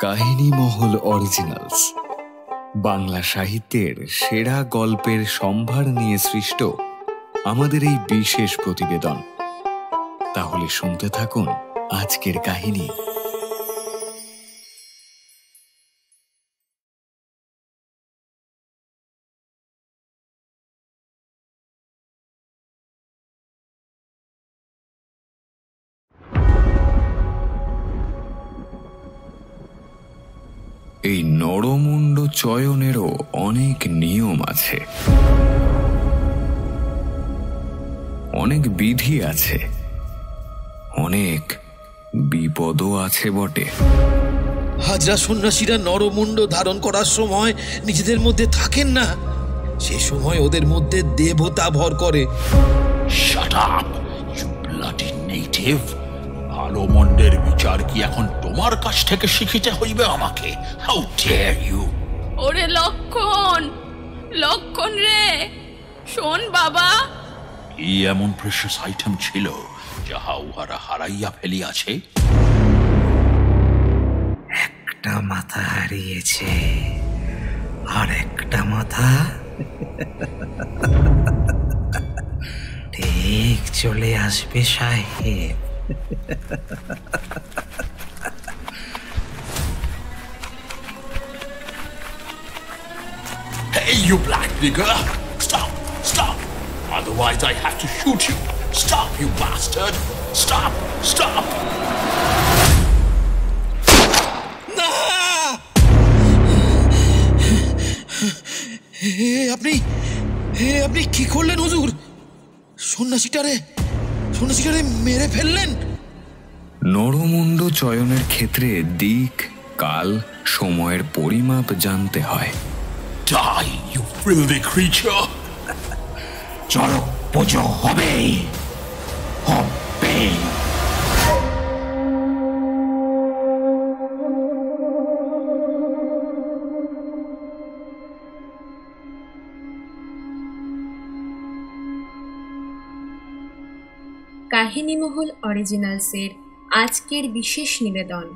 কাহিনী মহল অরিজিনালস বাংলা সাহিত্যের সেরা গল্পের সম্ভার নিয়ে সৃষ্ট আমাদের এই বিশেষ প্রতিবেদন। তাহলে শুনতে থাকুন আজকের কাহিনী। এই নরমুণ্ড চয়নেরও অনেক নিয়ম আছে, অনেক বিধি আছে, অনেক বিপদও আছে বটে। হাজরা সন্ন্যাসীরা নরমুণ্ড ধারণ করার সময় নিজেদের মধ্যে থাকেন না, সে সময় ওদের মধ্যে দেবতা ভর করে। Shut up, you bloody native! ভালো মন্দের বিচার কি এখন তোমার কাছ থেকে শিখিতে হইবে আমাকে? How dare you! ওরে লক্ষণ, লক্ষণ রে, শোন বাবা। কি এমন প্রেশাস আইটেম ছিল যাহা উহারা হারাইয়া ফেলিয়াছে? একটা মাথা হারিয়েছে, আর একটা মাথা ঠিক চলে আসবে সাহেব। Hey, you black nigger! Stop! Stop! Otherwise I have to shoot you! Stop, you bastard! Stop! Stop! না! আপনি কি করলেন হুজুর? সন্ন্যাসীটারে মেরে ফেললেন। নরমুণ্ড চয়নের ক্ষেত্রে দিক, কাল, সময়ের পরিমাপ জানতে হয়। Die, you filthy creature! চলো, পুজো হবেই হবেই। কাহিনীমহল অরিজিনালসের আজকের বিশেষ নিবেদন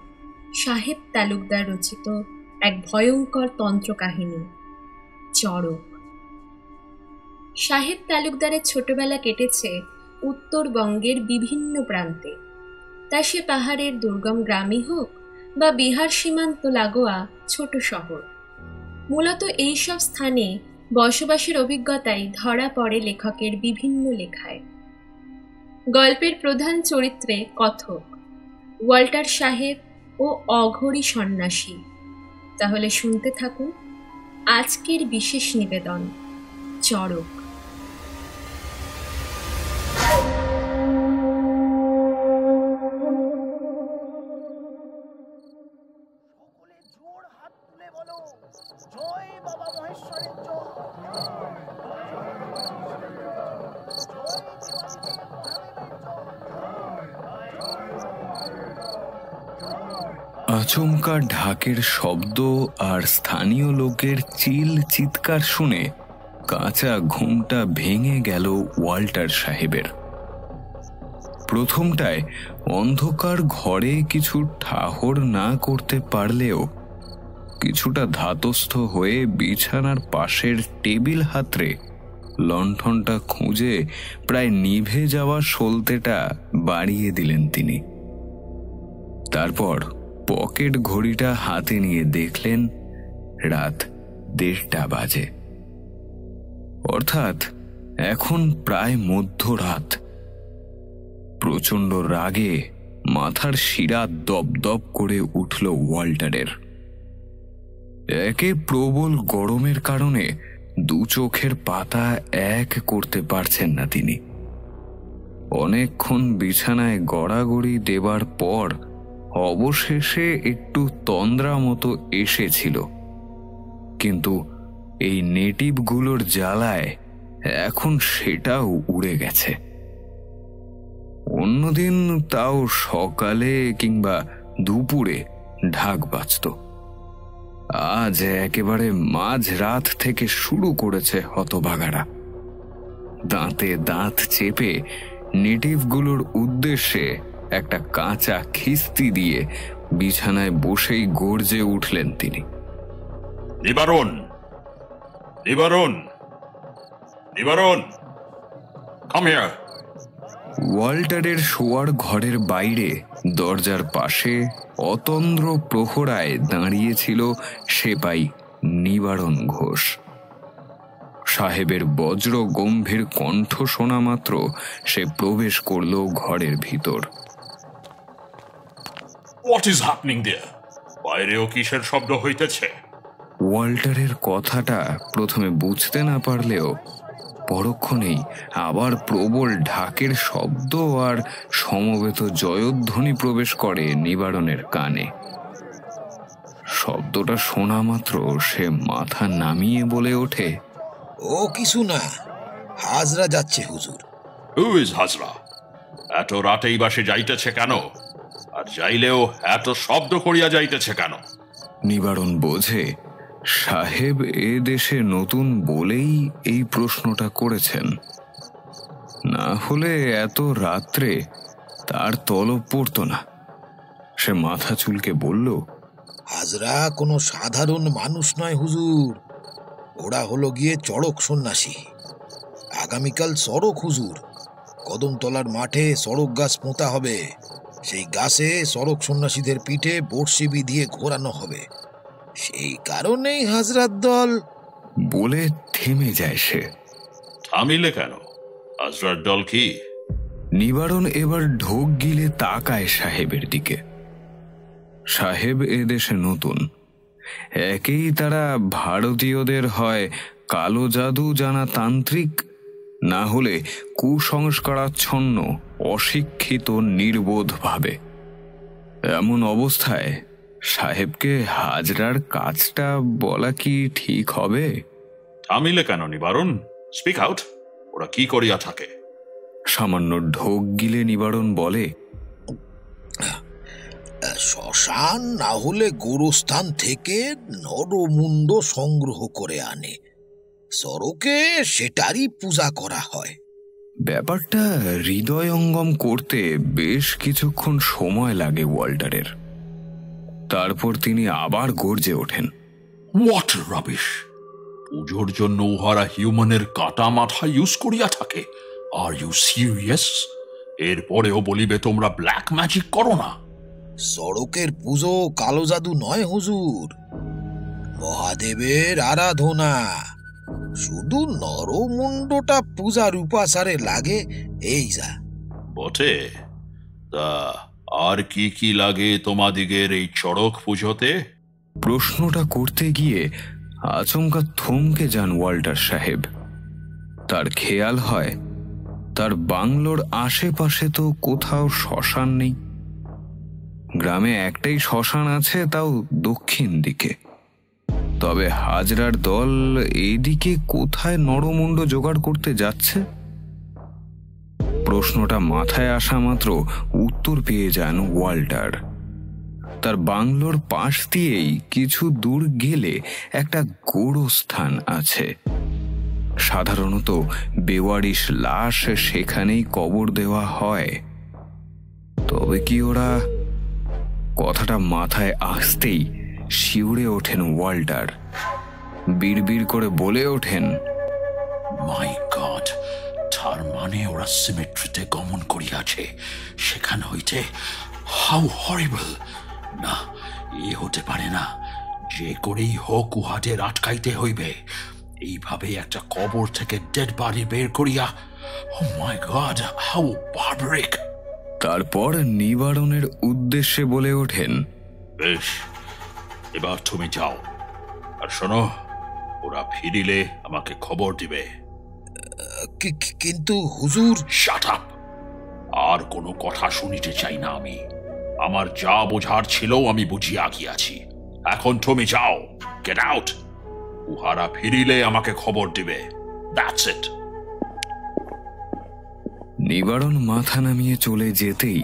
সাহেব তালুকদার রচিত এক ভয়ঙ্কর তন্ত্র কাহিনী চড়ক। সাহেব তালুকদারের ছোটবেলা কেটেছে উত্তরবঙ্গের বিভিন্ন প্রান্তে, তা সে পাহাড়ের দুর্গম গ্রামই হোক বা বিহার সীমান্ত লাগোয়া ছোট শহর। মূলত এইসব স্থানে বসবাসের অভিজ্ঞতাই ধরা পড়ে লেখকের বিভিন্ন লেখায়। গল্পের প্রধান চরিত্রে কথক, ওয়াল্টার সাহেব ও অঘরী সন্ন্যাসী। তাহলে শুনতে থাকুন আজকের বিশেষ নিবেদন চড়ক। আচমকা ঢাকের শব্দ আর স্থানীয় লোকের চিল চিৎকার শুনে কাঁচা ঘুমটা ভেঙে গেল ওয়াল্টার সাহেবের। প্রথমটায় অন্ধকার ঘরে কিছু ঠাহর না করতে পারলেও কিছুটা ধাতস্থ হয়ে বিছানার পাশের টেবিল হাতড়ে লণ্ঠনটা খুঁজে প্রায় নিভে যাওয়া সলতেটা বাড়িয়ে দিলেন তিনি। তারপর পকেট ঘড়িটা হাতে নিয়ে দেখলেন রাত 1:30 বাজে, অর্থাৎ এখন প্রায় মধ্যরাত। প্রচণ্ড রাগে মাথার শিরা দপদপ করে উঠল ওয়াল্টারের। একে প্রবল গরমের কারণে দু চোখের পাতা এক করতে পারছেন না তিনি। অনেকক্ষণ বিছানায় গড়াগড়ি দেবার পর অবশেষে একটু তন্দ্রা মতো এসেছিল, কিন্তু এই নেটিভগুলোর জ্বালায় এখন সেটাও উড়ে গেছে। অন্যদিন তাও সকালে কিংবা দুপুরে ঢাক বাজত, আজ একেবারে মাঝরাত থেকে শুরু করেছে হতভাগারা। দাঁতে দাঁত চেপে নেটিভগুলোর উদ্দেশ্যে একটা কাঁচা খিস্তি দিয়ে বিছানায় বসেই গর্জে উঠলেন তিনি। নিবারণ, নিবারণ, নিবারণ, কাম হিয়ার। ওয়াল্টারের শোয়ার ঘরের বাইরে দরজার পাশে অতন্দ্র প্রহরায় দাঁড়িয়েছিল সেপাই নিবারণ ঘোষ। সাহেবের বজ্র গম্ভীর কণ্ঠ শোনা মাত্র সে প্রবেশ করল ঘরের ভিতর। হোয়াট ইজ হ্যাপনিং দেয়ার? বাইরেও কিসের শব্দ হইতেছে? ওয়াল্টারের কথাটা প্রথমে বুঝতে না পারলেও পরক্ষণেই আবার প্রবল ঢাকের শব্দ আর সমবেত জয়ধ্বনি প্রবেশ করে নিবারণের কানে। শব্দটা শোনা মাত্র সে মাথা নামিয়ে বলে ওঠে, ও কিছু না, হাজরা যাচ্ছে হুজুর। Who is Hazra? এত রাতেই বাসে যাইতেছে কেন? আর যাইলেও এত শব্দ করিয়া যাইতেছে কেন? নিবারণ বোঝে সাহেব এ দেশে নতুন বলেই এই প্রশ্নটা করেছেন, না হলে এত রাত্রে তার তলব পড়তো না। সে মাথা চুলকে বলল, হাজরা কোনো সাধারণ মানুষ নয় হুজুর, ওরা হলো গিয়ে চড়ক সন্ন্যাসী। আগামীকাল সড়ক হুজুর, কদমতলার মাঠে সড়ক গাছ পোঁতা হবে। সেই গাছে সড়ক সন্ন্যাসীদের পিঠে বড়শি দিয়ে ঘোরানো হবে। সেই কারণেই হাজরার দল। বলে থেমে যায় সে। থামিলে কেন? হাজরার দল কি? নিবারণ এবার ঢোক গিলে তাকায় সাহেবের দিকে। সাহেব এদেশে নতুন, একেই তারা ভারতীয়দের হয় কালো জাদু জানা তান্ত্রিক, না হলে কুসংস্কারাচ্ছন্ন অশিক্ষিত নির্বোধ ভাবে। এমন অবস্থায় সাহেবকে হাজরার কাজটা বলা কি ঠিক হবে? থামিলে কেন নিবারণ? স্পিক আউট, ওরা কি করিয়া থাকে? সামান্য ঢোক গিলে নিবারণ বলে, শ্মশান না হলে গোরস্থান থেকে নরমুণ্ড সংগ্রহ করে আনে, সড়কে সেটারই পূজা করা হয়। ব্যাপারটা হৃদয়ঙ্গম করতে বেশ কিছুক্ষণ সময় লাগে ওয়াল্টারের। তারপর তিনি আবার গর্জে ওঠেন, হোয়াট রাবিশ! পুজোর জন্য উহারা হিউম্যানের কাটা মাথা ইউজ করিয়া থাকে। Are you serious? এরপরেও বলিবে তোমরা ব্ল্যাক ম্যাজিক করো না? সড়কের পুজো কালো জাদু নয় হুজুর, মহাদেবের আরাধনা। শুধু নরমুণ্ডটা পূজার উপাচারে লাগে, এই যা। বটে? তা আর কি কি লাগে তোমাদিগের এই চড়ক পুজোতে? প্রশ্নটা করতে গিয়ে আচমকা থমকে যান ওয়াল্টার সাহেব। তার খেয়াল হয় তার বাংলোর আশেপাশে তো কোথাও শ্মশান নেই। গ্রামে একটাই শ্মশান আছে, তাও দক্ষিণ দিকে। তবে হাজরার দল এইদিকে কোথায় নরমুণ্ড জোগাড় করতে যাচ্ছে? প্রশ্নটা মাথায় আসা মাত্র উত্তর পেয়ে যান ওয়াল্টার। তার বাংলোর পাশ দিয়েই কিছু দূর গেলে একটা গোরস্থান আছে। সাধারণত বেওয়ারিশ লাশ সেখানেই কবর দেওয়া হয়। তবে কি ওরা? কথাটা মাথায় আসতেই শিউরে ওঠেন ওয়াল্টার। বিড়বিড় করে বলে ওঠেন, মাই গড! তার মানে ওরা সিমেট্রিতে গমন করিয়াছে সেখান হইতে। হাউ হরিবল! না, এ হতে পারে না। যে করেই হোক উহাদের আটকাইতে হইবে। এইভাবে একটা কবর থেকে ডেড বডি বের করিয়া, ও মাই গড, হাউ বারবারিক! তারপর নিবারণের উদ্দেশ্যে বলে ওঠেন, বেশ, এবার তুমি যাও। আর শোনো, ওরা ফিরিলে আমাকে খবর দিবে। কিন্তু হুজুর। Shut up! আর কোনো কথা শুনিতে চাই না আমি। আমার যা বোঝার ছিল আমি বুঝিয়া গিয়াছি। এখন তুমি যাও, গেট আউট। উহারা ফিরিলে আমাকে খবর দিবে। That's it. নিবারণ মাথা নামিয়ে চলে যেতেই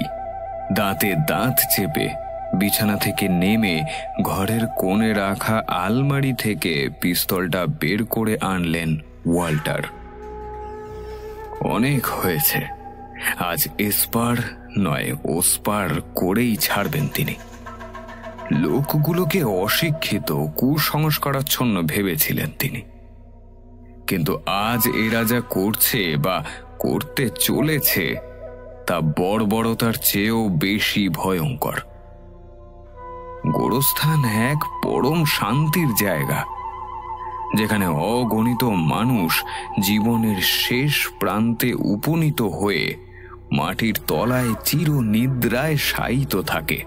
দাঁতে দাঁত চেপে বিছানা থেকে নেমে ঘরের কোণে রাখা আলমারি থেকে পিস্তলটা বের করে আনলেন ওয়াল্টার। অনেক হয়েছে, আজ এসপার নয় ওসপার করেই ছাড়বেন তিনি। লোকগুলোকে অশিক্ষিত, কুসংস্কারাচ্ছন্ন ভেবেছিলেন তিনি। কিন্তু আজ এরা যা করছে বা করতে চলেছে তা বর্বরতার চেয়েও বেশি ভয়ঙ্কর। গোরস্থান এক পরম শান্তির জায়গা, যেখানে অগণিত মানুষ জীবনের শেষ প্রান্তে উপনীত হয়ে মাটির তলায় চিরনিদ্রায় শায়িত থাকে।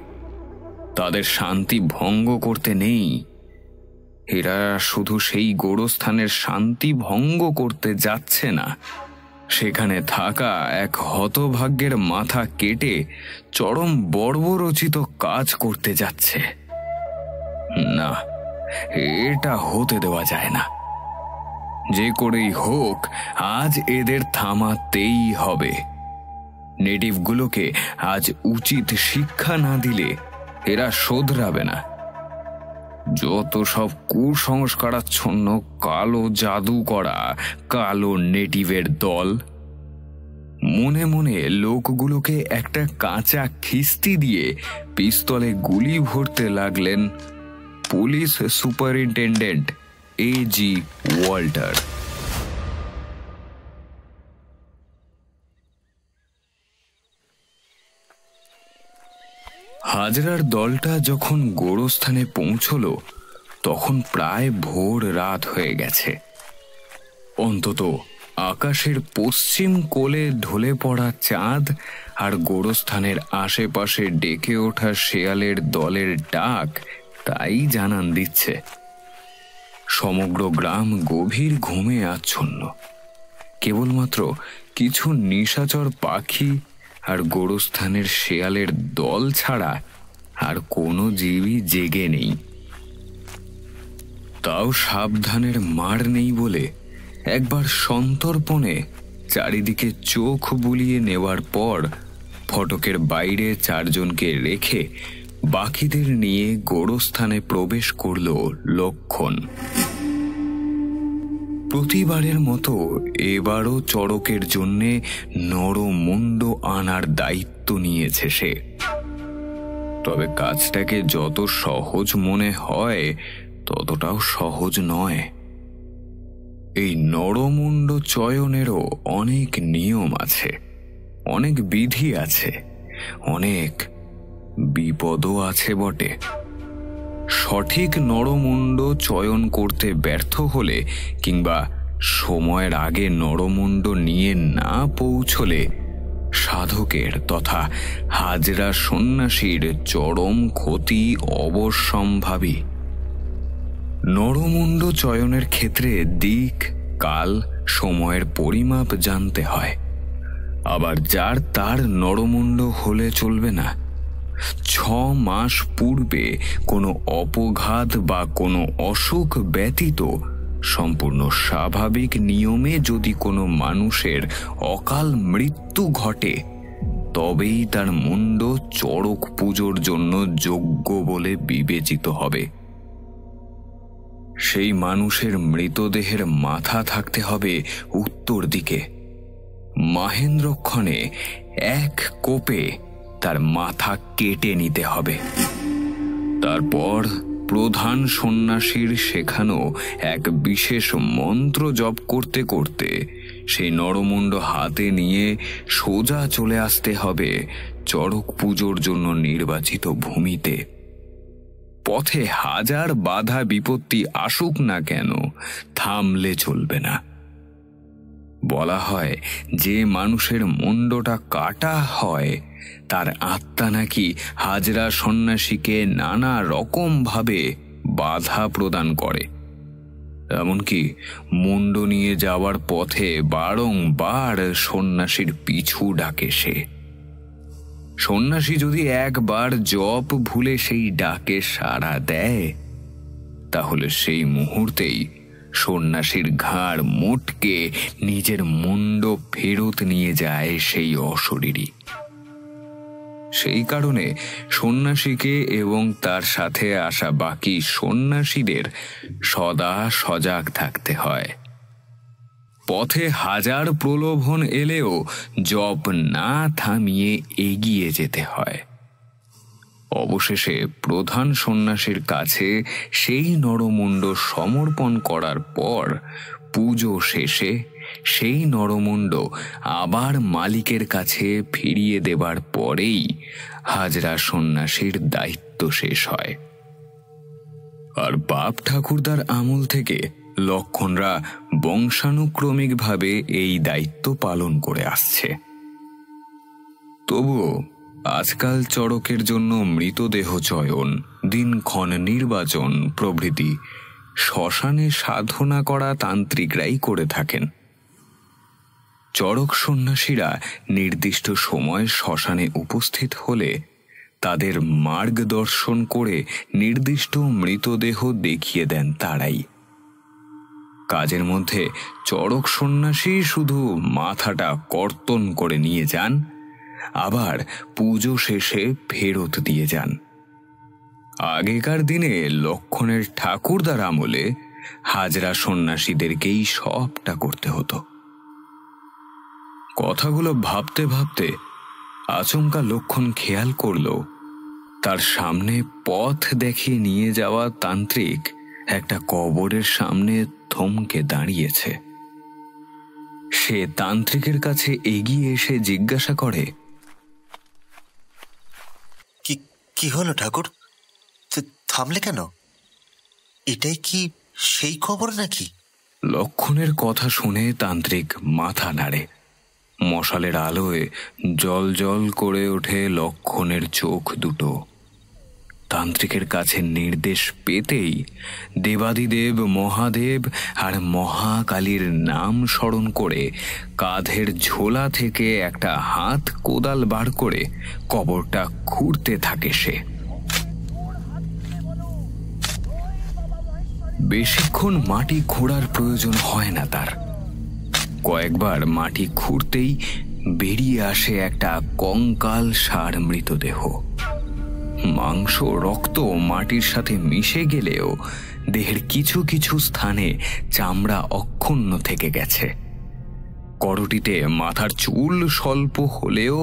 তাদের শান্তি ভঙ্গ করতে নেই। এরা শুধু সেই গোরস্থানের শান্তি ভঙ্গ করতে যাচ্ছে না, সেখানে থাকা এক হতভাগ্যের মাথা কেটে চরম বর্বরচিত কাজ করতে যাচ্ছে। না, এটা হতে দেওয়া যায় না। যে করেই হোক আজ এদের থামাতেই হবে। নেটিভগুলোকে আজ উচিত শিক্ষা না দিলে এরা শোধরাবে না। যত সব কুসংস্কারাচ্ছন্ন কালো জাদু করা কালো নেটিভের দল। মনে মনে লোকগুলোকে একটা কাঁচা খিস্তি দিয়ে পিস্তলে গুলি ভরতে লাগলেন পুলিশ সুপারিনটেন্ডেন্ট A.G. ওয়াল্টার। হাজরার দলটা যখন গোরস্থানে পৌঁছল তখন প্রায় ভোর রাত হয়ে গেছে। অন্তত আকাশের পশ্চিম কোলে ঢলে পড়া চাঁদ আর গোরস্থানের আশেপাশে ডেকে ওঠা শেয়ালের দলের ডাক তাই জানান দিচ্ছে। সমগ্র গ্রাম গভীর ঘুমে আচ্ছন্ন। কেবলমাত্র কিছু নিশাচর পাখি আর গোরস্থানের শেয়ালের দল ছাড়া আর কোনো জীবই জেগে নেই। তাও সাবধানের মার নেই বলে একবার সন্তর্পণে চারিদিকে চোখ বুলিয়ে নেওয়ার পর ফটকের বাইরে চারজনকে রেখে বাকিদের নিয়ে গোরস্থানে প্রবেশ করল লক্ষণ। প্রতিবারের মতো এবারও চড়কের জন্যে নরমুণ্ড আনার দায়িত্ব নিয়েছে সে। তবে কাজটাকে যত সহজ মনে হয় ততটাও সহজ নয়। এই নরমুণ্ড চয়নেরও অনেক নিয়ম আছে, অনেক বিধি আছে, অনেক বিপদও আছে বটে। সঠিক নরমুণ্ড চয়ন করতে ব্যর্থ হলে কিংবা সময়ের আগে নরমুণ্ড নিয়ে না পৌঁছলে সাধকের তথা হাজরা সন্ন্যাসীর চরম ক্ষতি অবশ্যম্ভাবী। নরমুণ্ড চয়নের ক্ষেত্রে দিক, কাল, সময়ের পরিমাপ জানতে হয়। আবার যার তার নরমুণ্ড হলে চলবে না। 6 মাস পূর্বে কোনো অপঘাত বা কোনো অসুখ ব্যতীত সম্পূর্ণ স্বাভাবিক নিয়মে যদি কোনো মানুষের অকাল মৃত্যু ঘটে তবেই তার মুণ্ড চড়ক পুজোর জন্য যোগ্য বলে বিবেচিত হবে। সেই মানুষের মৃতদেহের মাথা থাকতে হবে উত্তর দিকে। মাহেন্দ্রক্ষণে এক কোপে তার মাথা কেটে নিতে হবে। তারপর প্রধান সন্ন্যাসীর শেখানো এক বিশেষ মন্ত্র জপ করতে করতে সেই নরমুণ্ড হাতে নিয়ে সোজা চলে আসতে হবে চড়ক পুজোর জন্য নির্বাচিত ভূমিতে। পথে হাজার বাধা বিপত্তি আসুক না কেন থামলে চলবে না। বলা হয় যে মানুষের মুণ্ডটা কাটা হয় তার আত্মা নাকি হাজরা সন্ন্যাসীকে নানা রকম ভাবে বাধা প্রদান করে। এমনকি মুণ্ড নিয়ে যাওয়ার পথে বারংবার সন্ন্যাসীর পিছু ডাকে সে। সন্ন্যাসী যদি একবার জপ ভুলে সেই ডাকে সাড়া দেয় তাহলে সেই মুহূর্তেই সন্ন্যাসীর ঘাড় মোটকে নিজের মুণ্ড ফেরত নিয়ে যায় সেই অশরীরী। সেই কারণে সন্ন্যাসীকে এবং তার সাথে আসা বাকি সন্ন্যাসীদের সদা সজাগ থাকতে হয়। পথে হাজার প্রলোভন এলেও জপ না থামিয়ে এগিয়ে যেতে হয়। অবশেষে প্রধান সন্ন্যাসীর কাছে সেই নরমুণ্ড সমর্পণ করার পর পুজো শেষে সেই নরমুণ্ড আবার মালিকের কাছে ফিরিয়ে দেবার পরেই হাজরা সন্ন্যাসীর দায়িত্ব শেষ হয়। আর বাপ ঠাকুরদার আমল থেকে লক্ষণরা বংশানুক্রমিকভাবে এই দায়িত্ব পালন করে আসছে। তবুও আজকাল চড়কের জন্য মৃতদেহ চয়ন, দিনক্ষণ নির্বাচন প্রভৃতি শ্মশানে সাধনা করা তান্ত্রিকরাই করে থাকেন। চড়ক সন্ন্যাসীরা নির্দিষ্ট সময় শ্মশানে উপস্থিত হলে তাদের মার্গদর্শন করে নির্দিষ্ট মৃতদেহ দেখিয়ে দেন তারাই। কাজের মধ্যে চড়ক সন্ন্যাসী শুধু মাথাটা কর্তন করে নিয়ে যান, আবার পুজো শেষে ফেরত দিয়ে যান। আগেকার দিনে লক্ষণের ঠাকুরদার আমলে হাজরা সন্ন্যাসীদেরকেই সবটা করতে হতো। কথাগুলো ভাবতে ভাবতে আচমকা লক্ষণ খেয়াল করল তার সামনে পথ দেখিয়ে নিয়ে যাওয়া তান্ত্রিক একটা কবরের সামনে থমকে দাঁড়িয়েছে। সে তান্ত্রিকের কাছে এগিয়ে এসে জিজ্ঞাসা করে, কি হলো ঠাকুর, থামলে কেন? এটাই কি সেই খবর নাকি? লক্ষণের কথা শুনে তান্ত্রিক মাথা নাড়ে। মশালের আলোয় জল জল করে ওঠে লক্ষণের চোখ দুটো। তান্ত্রিকের কাছে নির্দেশ পেতেই দেবাদিদেব মহাদেব আর মহাকালীর নাম স্মরণ করে কাঁধের ঝোলা থেকে একটা হাত কোদাল বার করে কবরটা খুঁড়তে থাকে সে। বেশিক্ষণ মাটি খোঁড়ার প্রয়োজন হয় না তার। কয়েকবার মাটি খুঁড়তেই বেরিয়ে আসে একটা কঙ্কাল সার মৃতদেহ। মাংস রক্ত মাটির সাথে মিশে গেলেও দেহের কিছু কিছু স্থানে চামড়া অক্ষুণ্ণ থেকে গেছে। করটিতে মাথার চুল স্বল্প হলেও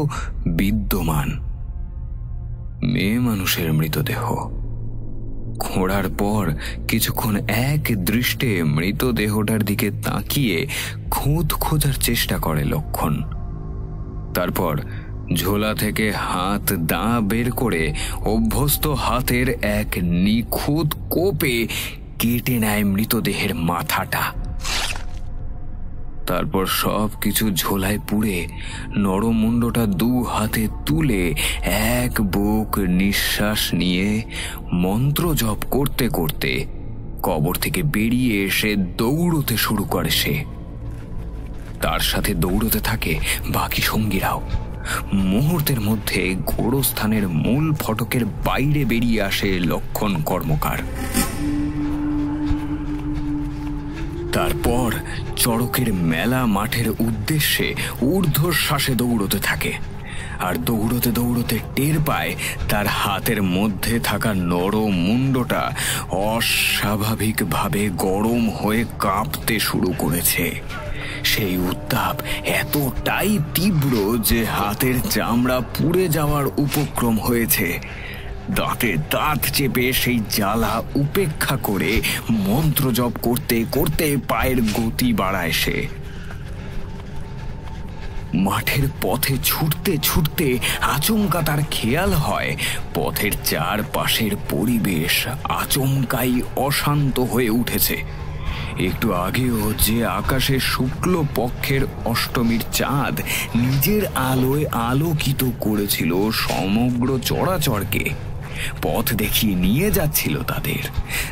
বিদ্যমান। মেয়ে মানুষের মৃতদেহ। খোঁড়ার পর কিছুক্ষণ এক দৃষ্টে মৃতদেহটার দিকে তাকিয়ে খুঁত খোঁজার চেষ্টা করে লক্ষণ। তারপর ঝোলা থেকে হাত দাঁ বের করে অভ্যস্ত হাতের এক নিখুঁত কোপে কেটে নেয় মৃতদেহের মাথাটা। তারপর সব কিছু ঝোলায় পুড়ে নরমুণ্ডটা দু হাতে তুলে এক বুক নিঃশ্বাস নিয়ে মন্ত্র জপ করতে করতে কবর থেকে বেরিয়ে এসে দৌড়তে শুরু করে সে। তার সাথে দৌড়তে থাকে বাকি সঙ্গীরাও। মুহূর্তের মধ্যে গোরস্থানের মূল ফটকের বাইরে বেরিয়ে আসে লক্ষণ কর্মকার। তারপর চড়কের মেলা মাঠের উদ্দেশ্যে ঊর্ধ্বশ্বাসে দৌড়তে থাকে। আর দৌড়তে দৌড়তে টের পায় তার হাতের মধ্যে থাকা নরমুণ্ডটা অস্বাভাবিকভাবে গরম হয়ে কাঁপতে শুরু করেছে। সেই উত্তাপ এতটাই তীব্র যে হাতের চামড়া পুড়ে যাওয়ার উপক্রম হয়েছে। দাঁতে দাঁত চেপে সেই জ্বালা উপেক্ষা করে মন্ত্র জপ করতে করতে পায়ের গতি বাড়ায় সে। মাঠের পথে ছুটতে ছুটতে আচমকা তার খেয়াল হয় পথের চারপাশের পরিবেশ আচমকাই অশান্ত হয়ে উঠেছে। একটু আগেও যে আকাশে শুক্ল পক্ষের অষ্টমীর চাঁদ নিজের আলোয় আলোকিত করেছিল সমগ্র চরাচরকে, পথ দেখিয়ে নিয়ে যাচ্ছিল তাদের,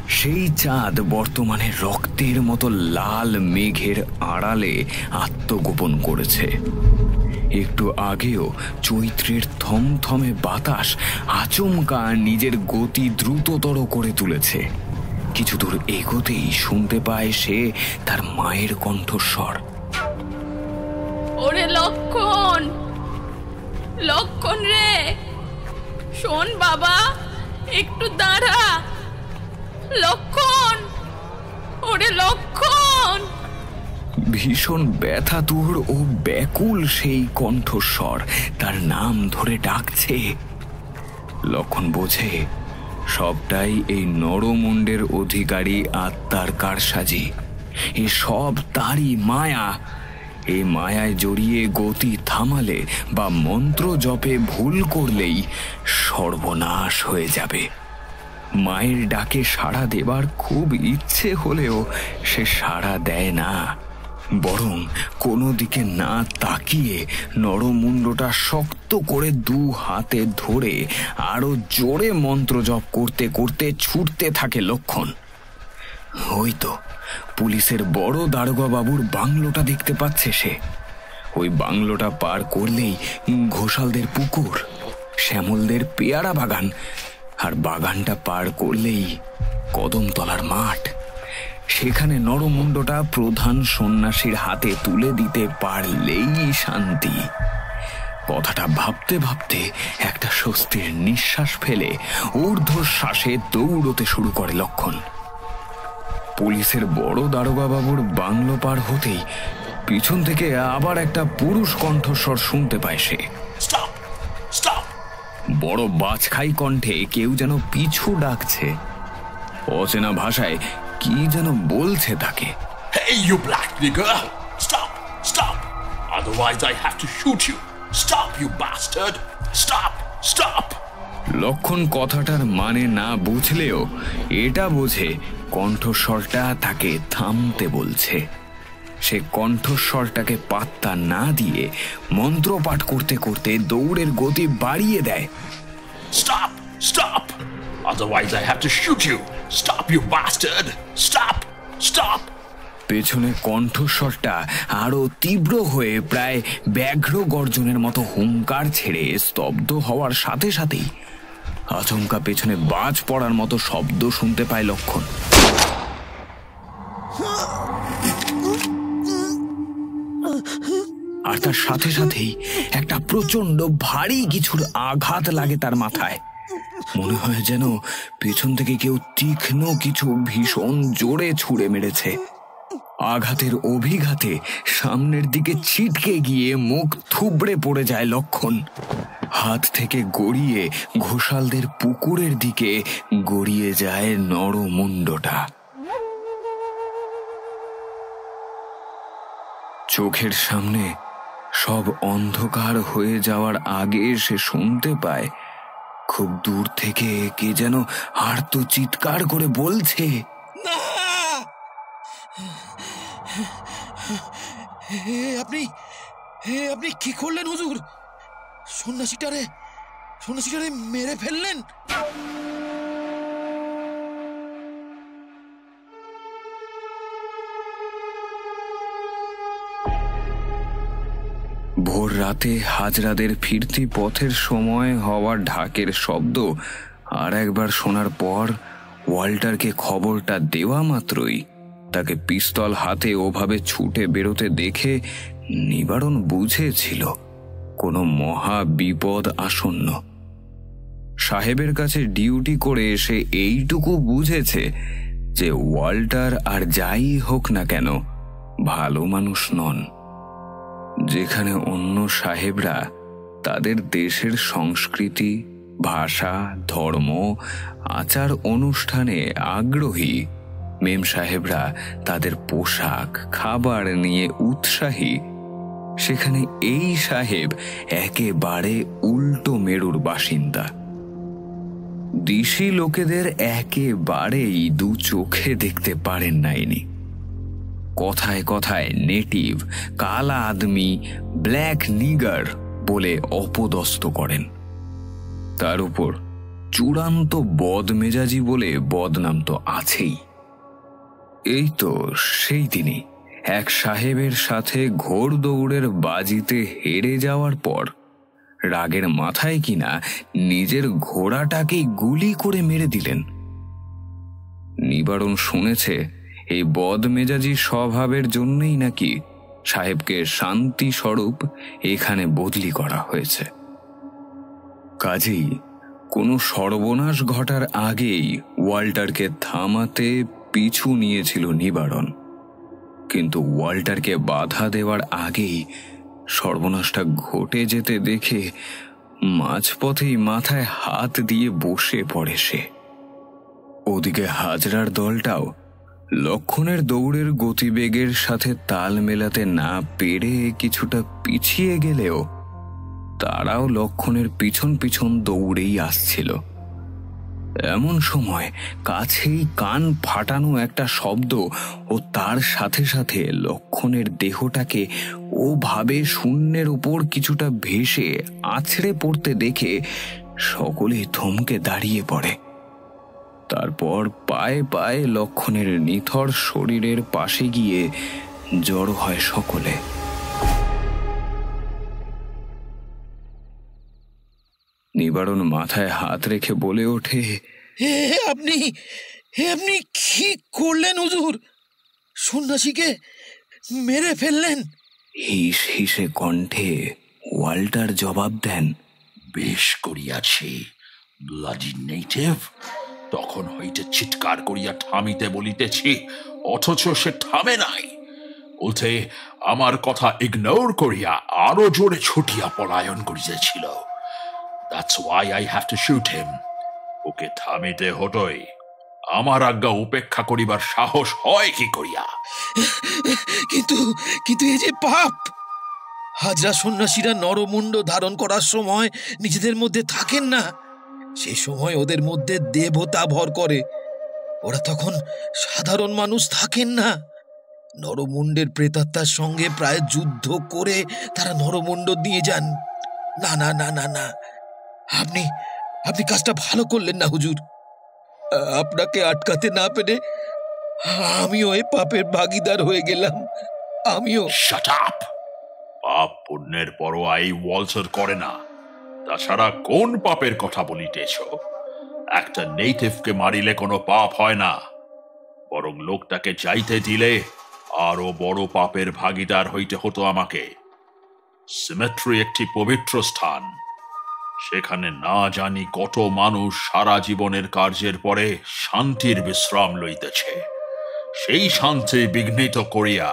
সেই চাঁদ বর্তমানে রক্তের মতো লাল মেঘের আড়ালে আত্মগোপন করেছে। একটু আগেও চৈত্রের থমথমে বাতাস আচমকা নিজের গতি দ্রুততর করে তুলেছে। কিছু দূর এগোতেই শুনতে পায় সে তার মায়ের কণ্ঠস্বর। ওরে লক্ষণ, লক্ষণ রে, শোন বাবা, একটু দাঁড়া। লক্ষণ, ওরে লক্ষণ। ভীষণ ব্যথাতুর ও ব্যাকুল সেই কণ্ঠস্বর তার নাম ধরে ডাকছে। লক্ষণ বোঝে সবটাই এই নরমুণ্ডের অধিকারী আত্মার কারসাজি। এ সব তারই মায়া। এই মায়ায় জড়িয়ে গতি থামালে বা মন্ত্র জপে ভুল করলেই সর্বনাশ হয়ে যাবে। মায়ের ডাকে সাড়া দেবার খুব ইচ্ছে হলেও সে সাড়া দেয় না, বরং কোনো দিকে না তাকিয়ে নরমুণ্ডটা শক্ত করে দু হাতে ধরে আরো জোরে মন্ত্র জপ করতে করতে ছুটতে থাকে লক্ষণ। ওই তো পুলিশের বড় দারোগা বাবুর বাংলোটা দেখতে পাচ্ছে সে। ওই বাংলোটা পার করলেই ঘোষালদের পুকুর, শ্যামলদের পেয়ারা বাগান, আর বাগানটা পার করলেই কদমতলার মাঠ। সেখানে নরমুণ্ডটা প্রধান সন্ন্যাসীর হাতে তুলে দিতে পারলেই শান্তি। কথাটা ভাবতে ভাবতে একটা স্বস্তির নিঃশ্বাস ফেলে ঊর্ধ্বশ্বাসে দৌড়তে শুরু করে লক্ষণ। পুলিশের বড় দারোগা বাবুর বাংলো পার হতেই পিছন থেকে আবার একটা পুরুষ কণ্ঠস্বর শুনতে পায় সে। বড় বাজখাই কণ্ঠে কেউ যেন পিছু ডাকছে। অচেনা ভাষায় কি যেন বলছে তাকে। Hey, you black nigger! Stop! Stop! Otherwise I have to shoot you! Stop, you bastard! Stop! Stop! লক্ষণ কথাটার মানে না বুঝলেও এটা বোঝে কণ্ঠস্বরটা তাকে থামতে বলছে। সে কণ্ঠস্বরটাকে পাত্তা না দিয়ে মন্ত্রপাঠ করতে করতে দৌড়ের গতি বাড়িয়ে দেয়। Stop! Stop! Otherwise I have to shoot you! Stop, you bastard! Stop! Stop! পেছনে কণ্ঠস্বরটা আরো তীব্র হয়ে প্রায় ব্যাঘ্র গর্জনের মতো হুঙ্কার ছেড়ে স্তব্ধ হওয়ার সাথে সাথেই আচমকা পেছনে বাজ পড়ার মতো শব্দ শুনতে পায় লক্ষণ। আর তার সাথে সাথেই একটা প্রচন্ড ভারী কিছুর আঘাত লাগে তার মাথায়। মনে হয় যেন পেছন থেকে কেউ তীক্ষ্ণ কিছু ভীষণ জোরে ছুঁড়ে মেরেছে। আঘাতের অভিঘাতে সামনের দিকে ছিটকে গিয়ে মুখ থুবড়ে পড়ে যায় লক্ষণ। হাত থেকে গড়িয়ে ঘোষালদের পুকুরের দিকে গড়িয়ে যায় নরমুণ্ডটা। চোখের সামনে সব অন্ধকার হয়ে যাওয়ার আগে সে শুনতে পায় খুব দূর থেকে কে যেন আর্ত চিৎকার করে বলছে, আপনি কি করলেন হুজুর? সন্ন্যাসীটারে মেরে ফেললেন? ভোর রাতে হাজরাদের ফিরতি পথের সময় হওয়া ঢাকের শব্দ আর একবার শোনার পর ওয়াল্টারকে খবরটা দেওয়া মাত্রই তাকে পিস্তল হাতে ওভাবে ছুটে বেরোতে দেখে নিবারণ বুঝেছিল কোনো মহা বিপদ আসন্ন। সাহেবের কাছে ডিউটি করে এসে এইটুকু বুঝেছে যে ওয়াল্টার আর যাই হোক না কেন ভালো মানুষ নন। যেখানে অন্য সাহেবরা তাদের দেশের সংস্কৃতি, ভাষা, ধর্ম, আচার অনুষ্ঠানে আগ্রহী, মেম সাহেবরা তাদের পোশাক, খাবার নিয়ে উৎসাহী, সেখানে এই সাহেব একেবারে উল্টো মেরুর বাসিন্দা। দেশি লোকেদের একেবারেই দু চোখে দেখতে পারেন না ইনি। কথায় কথায় নেটিভ, কালা আদমি, ব্ল্যাক নিগার বলে অপদস্থ করেন। তার উপর চূড়ান্ত বদমেজাজি বলে বদনাম তো আছেই। এই তো সেই দিনই এক সাহেবের সাথে ঘোড় দৌড়ের বাজিতে হেরে যাওয়ার পর রাগের মাথায় কিনা নিজের ঘোড়াটাকে গুলি করে মেরে দিলেন। নিবারণ শুনেছে এই বদমেজাজি স্বভাবের জন্যই নাকি সাহেবকে শান্তি স্বরূপ এখানে বদলি করা হয়েছে। কাজেই কোনো সর্বনাশ ঘটার আগেই ওয়াল্টারকে থামাতে পিছু নিয়েছিল নিবারণ, কিন্তু ওয়াল্টারকে বাধা দেওয়ার আগেই সর্বনাশটা ঘটে যেতে দেখে মাঝপথেই মাথায় হাত দিয়ে বসে পড়ে সে। ওদিকে হাজরার দলটাও লক্ষণের দৌড়ের গতিবেগের সাথে তাল মেলাতে না পেরে কিছুটা পিছিয়ে গেলেও তারাও লক্ষণের পিছন পিছন দৌড়েই আসছিল। এমন সময় কাছেই কান ফাটানো একটা শব্দ ও তার সাথে সাথে লক্ষণের দেহটাকে ওভাবে শূন্যের উপর কিছুটা ভেসে আছড়ে পড়তে দেখে সকলেই থমকে দাঁড়িয়ে পড়ে। তারপর পায়ে পায়ে লক্ষণের নিথর শরীরের পাশে গিয়ে জড়ো হয় সকলে। নিবারণ মাথায় হাত রেখে বলে ওঠে, আপনি কি করলেন হুজুর? সন্ন্যাসীকে মেরে ফেললেন? হিস হিসে কণ্ঠে ওয়াল্টার জবাব দেন, বেশ করিয়াছি ব্লাডি নেটিভ। তখন হইতে চিৎকার করিয়া থামিতে বলিতেছি, অথচ সে থামে নাই, উল্টে আমার কথা ইগনোর করিয়া আরো জোরে ছুটিয়া পলায়ন করিতেছিল। That's why I have to shoot him. ওকে থামিতে হতোই, আমার আজ্ঞা উপেক্ষা করিবার সাহস হয় কি করিয়া? কিন্তু এ যে পাপ। হাজরা সন্ন্যাসীরা নরমুণ্ড ধারণ করার সময় নিজেদের মধ্যে থাকেন না। সে সময় ওদের মধ্যে দেবতা ভর করে। ওরা তখন সাধারণ মানুষ থাকেন না। নরমুণ্ডের প্রেতাত্মার সঙ্গে প্রায় যুদ্ধ করে তারা নরমুণ্ড দিয়ে যান। না না না না না, আপনি কাজটা ভালো করলেন না হুজুর। আপনাকে আটকাতে না পেরে আমিও এই পাপের ভাগীদার হয়ে গেলাম। আমিও। Shut up! পাপ পুণ্যের পরোয়া এই ওয়ালটার করে না। তাছাড়া কোন পাপের কথা বলিতেছ? একটা নেটিভকে মারিলে কোনো পাপ হয় না, বরং লোকটাকে যাইতে দিলে আরো বড় পাপের ভাগীদার হইতে হতো আমাকে। সিমেট্রি একটি পবিত্র স্থান, সেখানে না জানি কত মানুষ সারা জীবনের কার্যের পরে শান্তির বিশ্রাম লইতেছে। সেই শান্তি বিঘ্নিত করিয়া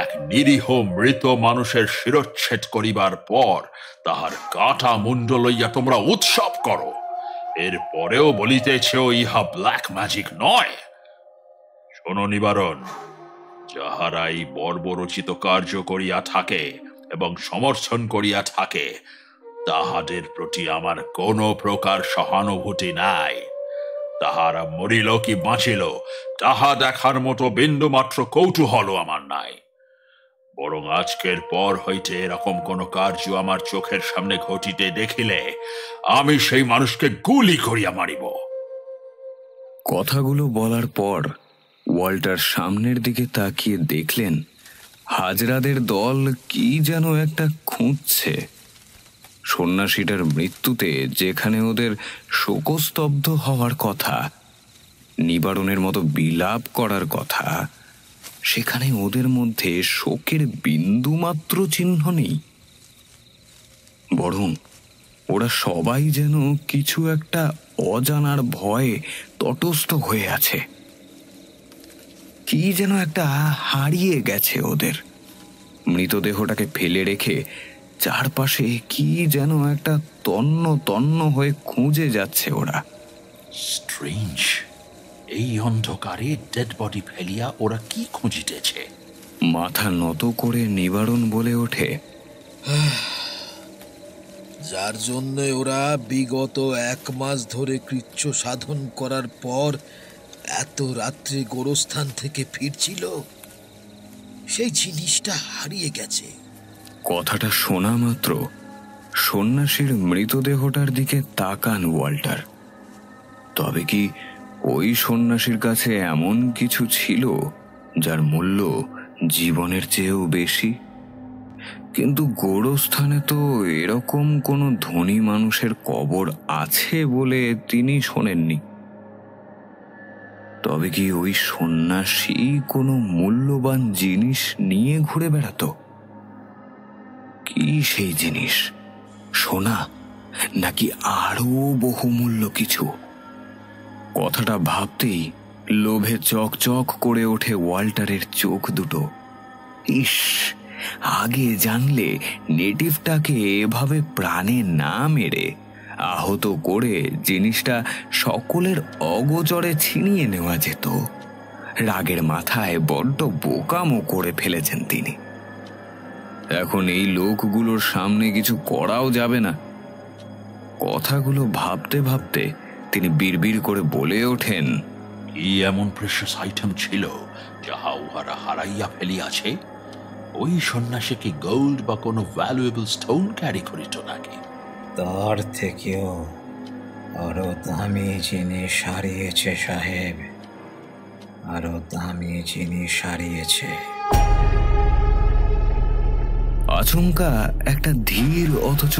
এক নিরীহ মৃত মানুষের শিরচ্ছেদ করিবার পর তাহার কাটা মুন্ড লইয়া তোমরা উৎসব করো। এর পরেও বলিতেছ ইহা ব্ল্যাক ম্যাজিক নয়। শোনো নিবারণ, যাহারা এই বর্বরচিত কার্য করিয়া থাকে এবং সমর্থন করিয়া থাকে, তাহাদের প্রতি আমার কোনো প্রকার সহানুভূতি নাই। তাহারা মরিল কি বাঁচিল তাহা দেখার মতো বিন্দুমাত্র কৌতূহল আমার নাই। বরং আজকের পর হইতে এরকম কোনো কার্য আমার চোখের সামনে ঘটিতে দেখিলে আমি সেই মানুষকে গুলি করিয়া মারিব। কথাগুলো বলার পর ওয়াল্টার সামনের দিকে তাকিয়ে দেখলেন হাজরাদের দল কি যেন একটা খুঁজছে। সন্ন্যাসীটার মৃত্যুতে যেখানে ওদের শোকস্তব্ধ হওয়ার কথা, নিবারণের মতো বিলাপ করার কথা, সেখানে ওদের মধ্যে শোকের বিন্দুমাত্র চিহ্ন নেই। বরং ওরা সবাই যেন কিছু একটা অজানার ভয়ে তটস্থ হয়ে আছে। কি যেন একটা হারিয়ে গেছে ওদের। মৃতদেহটাকে ফেলে রেখে চারপাশে কি যেন একটা তন্ন তন্ন হয়ে খুঁজে যাচ্ছে ওরা। স্ট্রেঞ্জ, এই অন্ধকারে ডেড বডি ফেলিয়া ওরা কি খুঁজিতেছে? মাথা নত করে নিবারণ বলে ওঠে, যার জন্য ওরা বিগত 1 মাস ধরে কৃচ্ছ সাধন করার পর এত রাত্রে গোরস্থান থেকে ফিরছিল, সেই জিনিসটা হারিয়ে গেছে। কথাটা শোনা মাত্র সন্ন্যাসীর মৃতদেহটার দিকে তাকান ওয়াল্টার। তবে কি ওই সন্ন্যাসীর কাছে এমন কিছু ছিল যার মূল্য জীবনের চেয়েও বেশি? কিন্তু গোরস্থানে তো এরকম কোনো ধনী মানুষের কবর আছে বলে তিনি শোনেননি। তবে কি ওই সন্ন্যাসী কোনো মূল্যবান জিনিস নিয়ে ঘুরে বেড়াতো? কি সেই জিনিস? সোনা নাকি আরো বহুমূল্য কিছু? কথাটা ভাবতেই লোভে চকচক করে ওঠে ওয়াল্টারের চোখ দুটো। ইস, আগে জানলে নেটিভটাকে এভাবে প্রাণে না মেরে আহত করে জিনিসটা সকলের অগোচরে ছিনিয়ে নেওয়া যেত। রাগের মাথায় বড্ড বোকামো করে ফেলেছেন তিনি। এখন এই লোকগুলোর সামনে কিছু করাও যাবে না। কথাগুলো ভাবতে ভাবতে তিনি বিড়বিড় করে বলে ওঠেন, কি এমন প্রেশাস আইটেম ছিল যাহা উহারা হারাইয়া ফেলিয়াছে? ওই সন্ন্যাসী কি গোল্ড বা কোনো ভ্যালুয়েবল স্টোন ক্যারি করিত নাকি? তার থেকেও আরো দামি জিনিস হারিয়েছে সাহেব, আরো দামি জিনিস হারিয়েছে। আচমকা একটা ধীর অথচ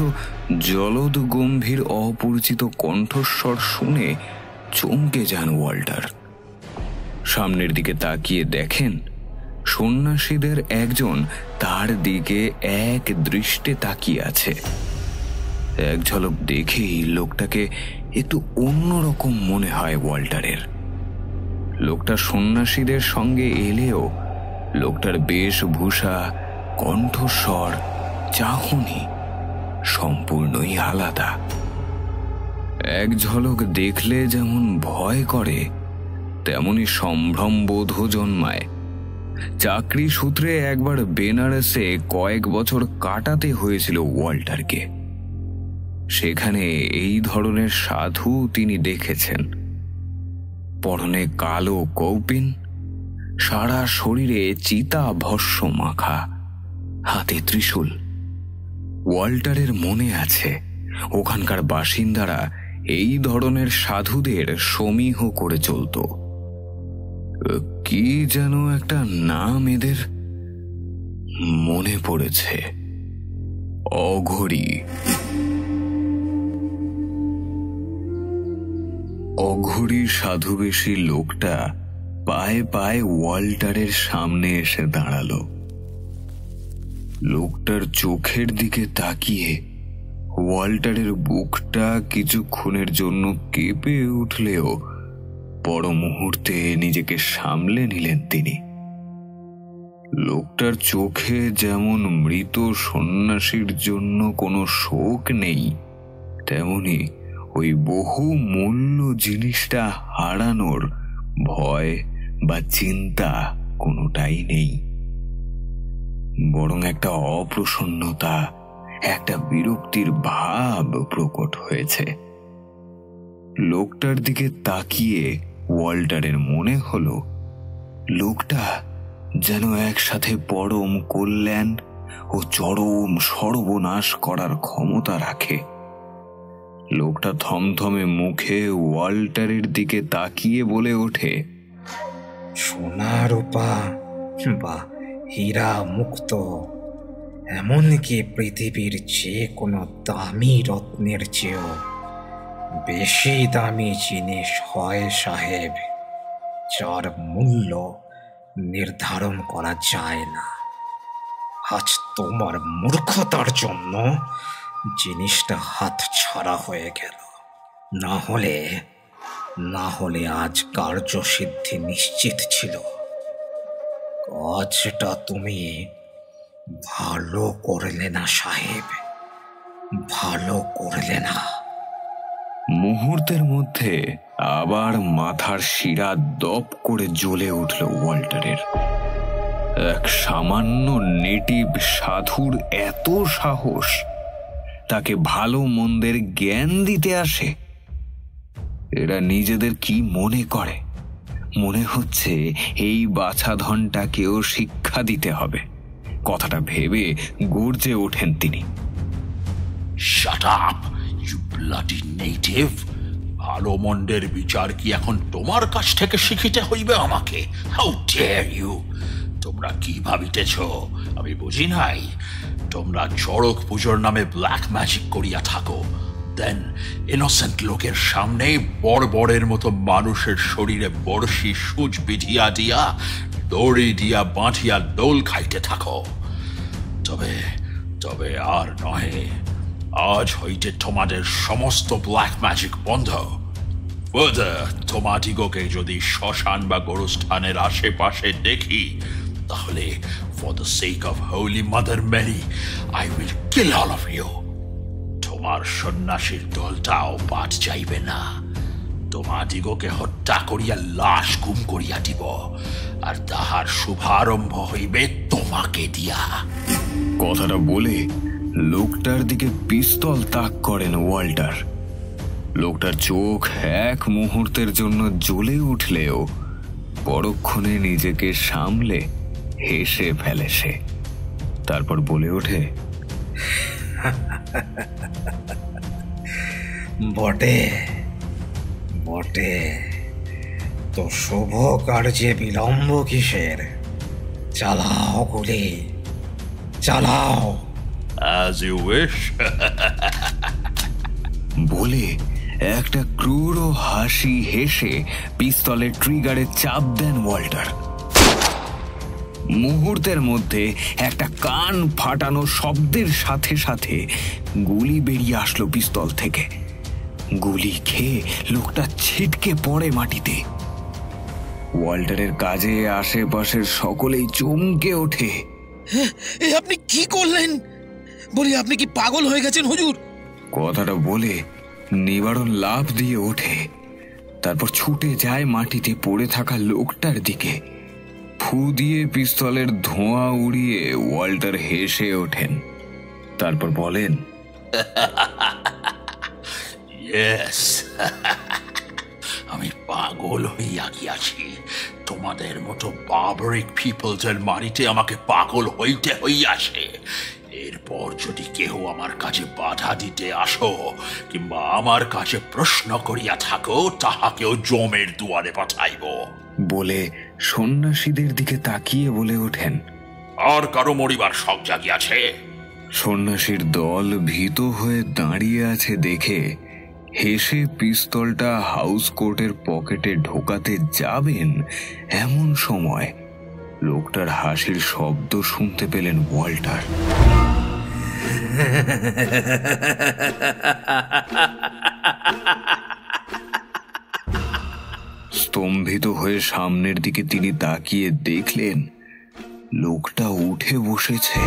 জলদ গম্ভীর অপরিচিত কণ্ঠস্বর শুনে চমকে যান ওয়াল্টার। সামনের দিকে তাকিয়ে দেখেন সন্ন্যাসীদের একজন তার দিকে এক দৃষ্টে তাকিয়ে আছে। এক ঝলক দেখেই লোকটাকে একটু অন্যরকম মনে হয় ওয়াল্টারের। লোকটা সন্ন্যাসীদের সঙ্গে এলেও লোকটার বেশভূষা, কণ্ঠস্বর, চাহনি সম্পূর্ণই আলাদা। এক ঝলক দেখলে যেমন ভয় করে তেমনি সম্ভ্রম বোধও জন্মায়। চাকরি সূত্রে একবার বেনারসে কয়েক বছর কাটাতে হয়েছিল ওয়াল্টারকে। সেখানে এই ধরনের সাধু তিনি দেখেছেন। পরনে কালো কৌপিন, সারা শরীরে চিতা ভস্য মাখা, হাতে ত্রিশূল। ওয়াল্টারের মনে আছে ওখানকার বাসিন্দারা এই ধরনের সাধুদের সমীহ করে চলত। কি যেন একটা নাম এদের, মনে পড়েছে, অঘরী। অঘরী সাধুবেশী লোকটা পায়ে পায়ে ওয়াল্টারের সামনে এসে দাঁড়ালো। লোকটার চোখের দিকে তাকিয়ে ওয়াল্টারের বুকটা কিছুক্ষণের জন্য কেঁপে উঠলেও পর মুহূর্তে নিজেকে সামলে নিলেন তিনি। লোকটার চোখে যেমন মৃত সন্ন্যাসীর জন্য কোনো শোক নেই, তেমনি ওই বহু মূল্য জিনিসটা হারানোর ভয় বা চিন্তা কোনোটাই নেই। বরং একটা অপ্রসন্নতা, একটা বিরক্তির ভাব প্রকট হয়েছে। লোকটার দিকে তাকিয়ে ওয়াল্টারের মনে হলো লোকটা যেন একসাথে পরম কল্যাণ ও চরম সর্বনাশ করার ক্ষমতা রাখে। লোকটা থমথমে মুখে ওয়াল্টারের দিকে তাকিয়ে বলে ওঠে, সোনা রূপা বা হীরা মুক্ত, এমনকি পৃথিবীর যে কোনো দামি রত্নের চেয়েও বেশি দামি জিনিস হয় সাহেব, যার মূল্য নির্ধারণ করা যায় না। আজ তোমার মূর্খতার জন্য জিনিসটা হাত ছাড়া হয়ে গেল, না হলে আজ কার্যসিদ্ধি নিশ্চিত ছিল। কাজটা তুমি ভালো করলে না সাহেব, ভালো করলে না। মুহূর্তের মধ্যে আবার মাথার শিরা দপ করে জ্বলে উঠল ওয়াল্টারের। এক সামান্য নেটিভ সাধুর এত সাহস, তাকে ভালো মন্দের জ্ঞান দিতে আসে। এরা নিজেদের কি মনে করে? মনে হচ্ছে এই বাছাধনটাকেও শিক্ষা দিতে হবে। কথাটা ভেবে গর্জে ওঠেন তিনি। Shut up you bloody native! ভালো মন্দের বিচার কি এখন তোমার কাছ থেকে শিখিতে হইবে আমাকে? How dare you! তোমরা কি ভাবিতেছ আমি বুঝি নাই? তোমরা চড়ক পুজোর নামে ব্ল্যাক ম্যাজিক করিয়া থাকো, দেন ইনোসেন্ট লোকের সামনে বড়ের মতো মানুষের শরীরে বড়শি সুচ বিধিয়া দিয়া, দড়ি দিয়া বাঁধিয়া দোল খাইতে থাকো। তবে আর নহে, আজ হইতে তোমাদের সমস্ত ব্ল্যাক ম্যাজিক বন্ধ। তোমাদিগকে যদি শ্মশান বা গোরস্থানের আশেপাশে দেখি, তাহলে For the sake of Holy Mother Mary, I will kill all of you. তোমার সন্ন্যাসীর দলটাও বাদ যাইবে না। তোমাদিগকে হত্যা করিয়া লাশ গুম করিয়া দিব, আর তাহার শুভারম্ভ হইবে তোমাকে দিয়া। কথাটা বলে লোকটার দিকে পিস্তল তাক করেন ওয়াল্টার। লোকটার চোখ এক মুহূর্তের জন্য জ্বলে উঠলেও পরক্ষণে নিজেকে সামলে হেসে ফেলে সে। তারপর বলে ওঠে, বটে বটে, তো শুভ কার্যে বিলম্ব কিসের? চালাও গুলি, চালাও। As you wish. বলে একটা ক্রূর হাসি হেসে পিস্তলের ট্রিগারে চাপ দেন ওয়াল্টার। মুহূর্তের মধ্যে একটা কান ফাটানো শব্দের সাথে সাথে গুলি বেরিয়ে আসলো পিস্তল থেকে। গুলি খেয়ে লোকটা ছিটকে পড়ে মাটিতে। ওয়াল্টারের কাজে আশেপাশের সকলেই চমকে ওঠে। আপনি কি করলেন? বলি, আপনি কি পাগল হয়ে গেছেন হুজুর? কথাটা বলে নিবারণ লাফ দিয়ে ওঠে, তারপর ছুটে যায় মাটিতে পড়ে থাকা লোকটার দিকে। ফু দিয়ে পিস্তলের ধোঁয়া উড়িয়ে ওয়াল্টার হেসে ওঠেন। তারপর বলেন, Yes. আমি পাগল হইয়া গিয়াছি। তোমাদের মতো বার্বারিক পিপলসের মারিতে আমাকে পাগল হইতে হইয়াছে। এরপর যদি কেহ আমার কাছে বাধা দিতে আসো কিংবা আমার কাছে প্রশ্ন করিয়া থাকো, তাহাকেও জমের দুয়ারে পাঠাইব। বলে সন্ন্যাসীদের দিকে তাকিয়ে বলে ওঠেন, আর কারো মরিবার শখ জাগিয়াছে? সন্ন্যাসীর দল ভীত হয়ে দাঁড়িয়ে আছে দেখে হেসে পিস্তলটা হাউস কোটের পকেটে ঢোকাতে যাবেন, এমন সময় লোকটার হাসির শব্দ শুনতে পেলেন ওয়াল্টার। স্তম্ভিত হয়ে সামনের দিকে তিনি তাকিয়ে দেখলেন লোকটা উঠে বসেছে।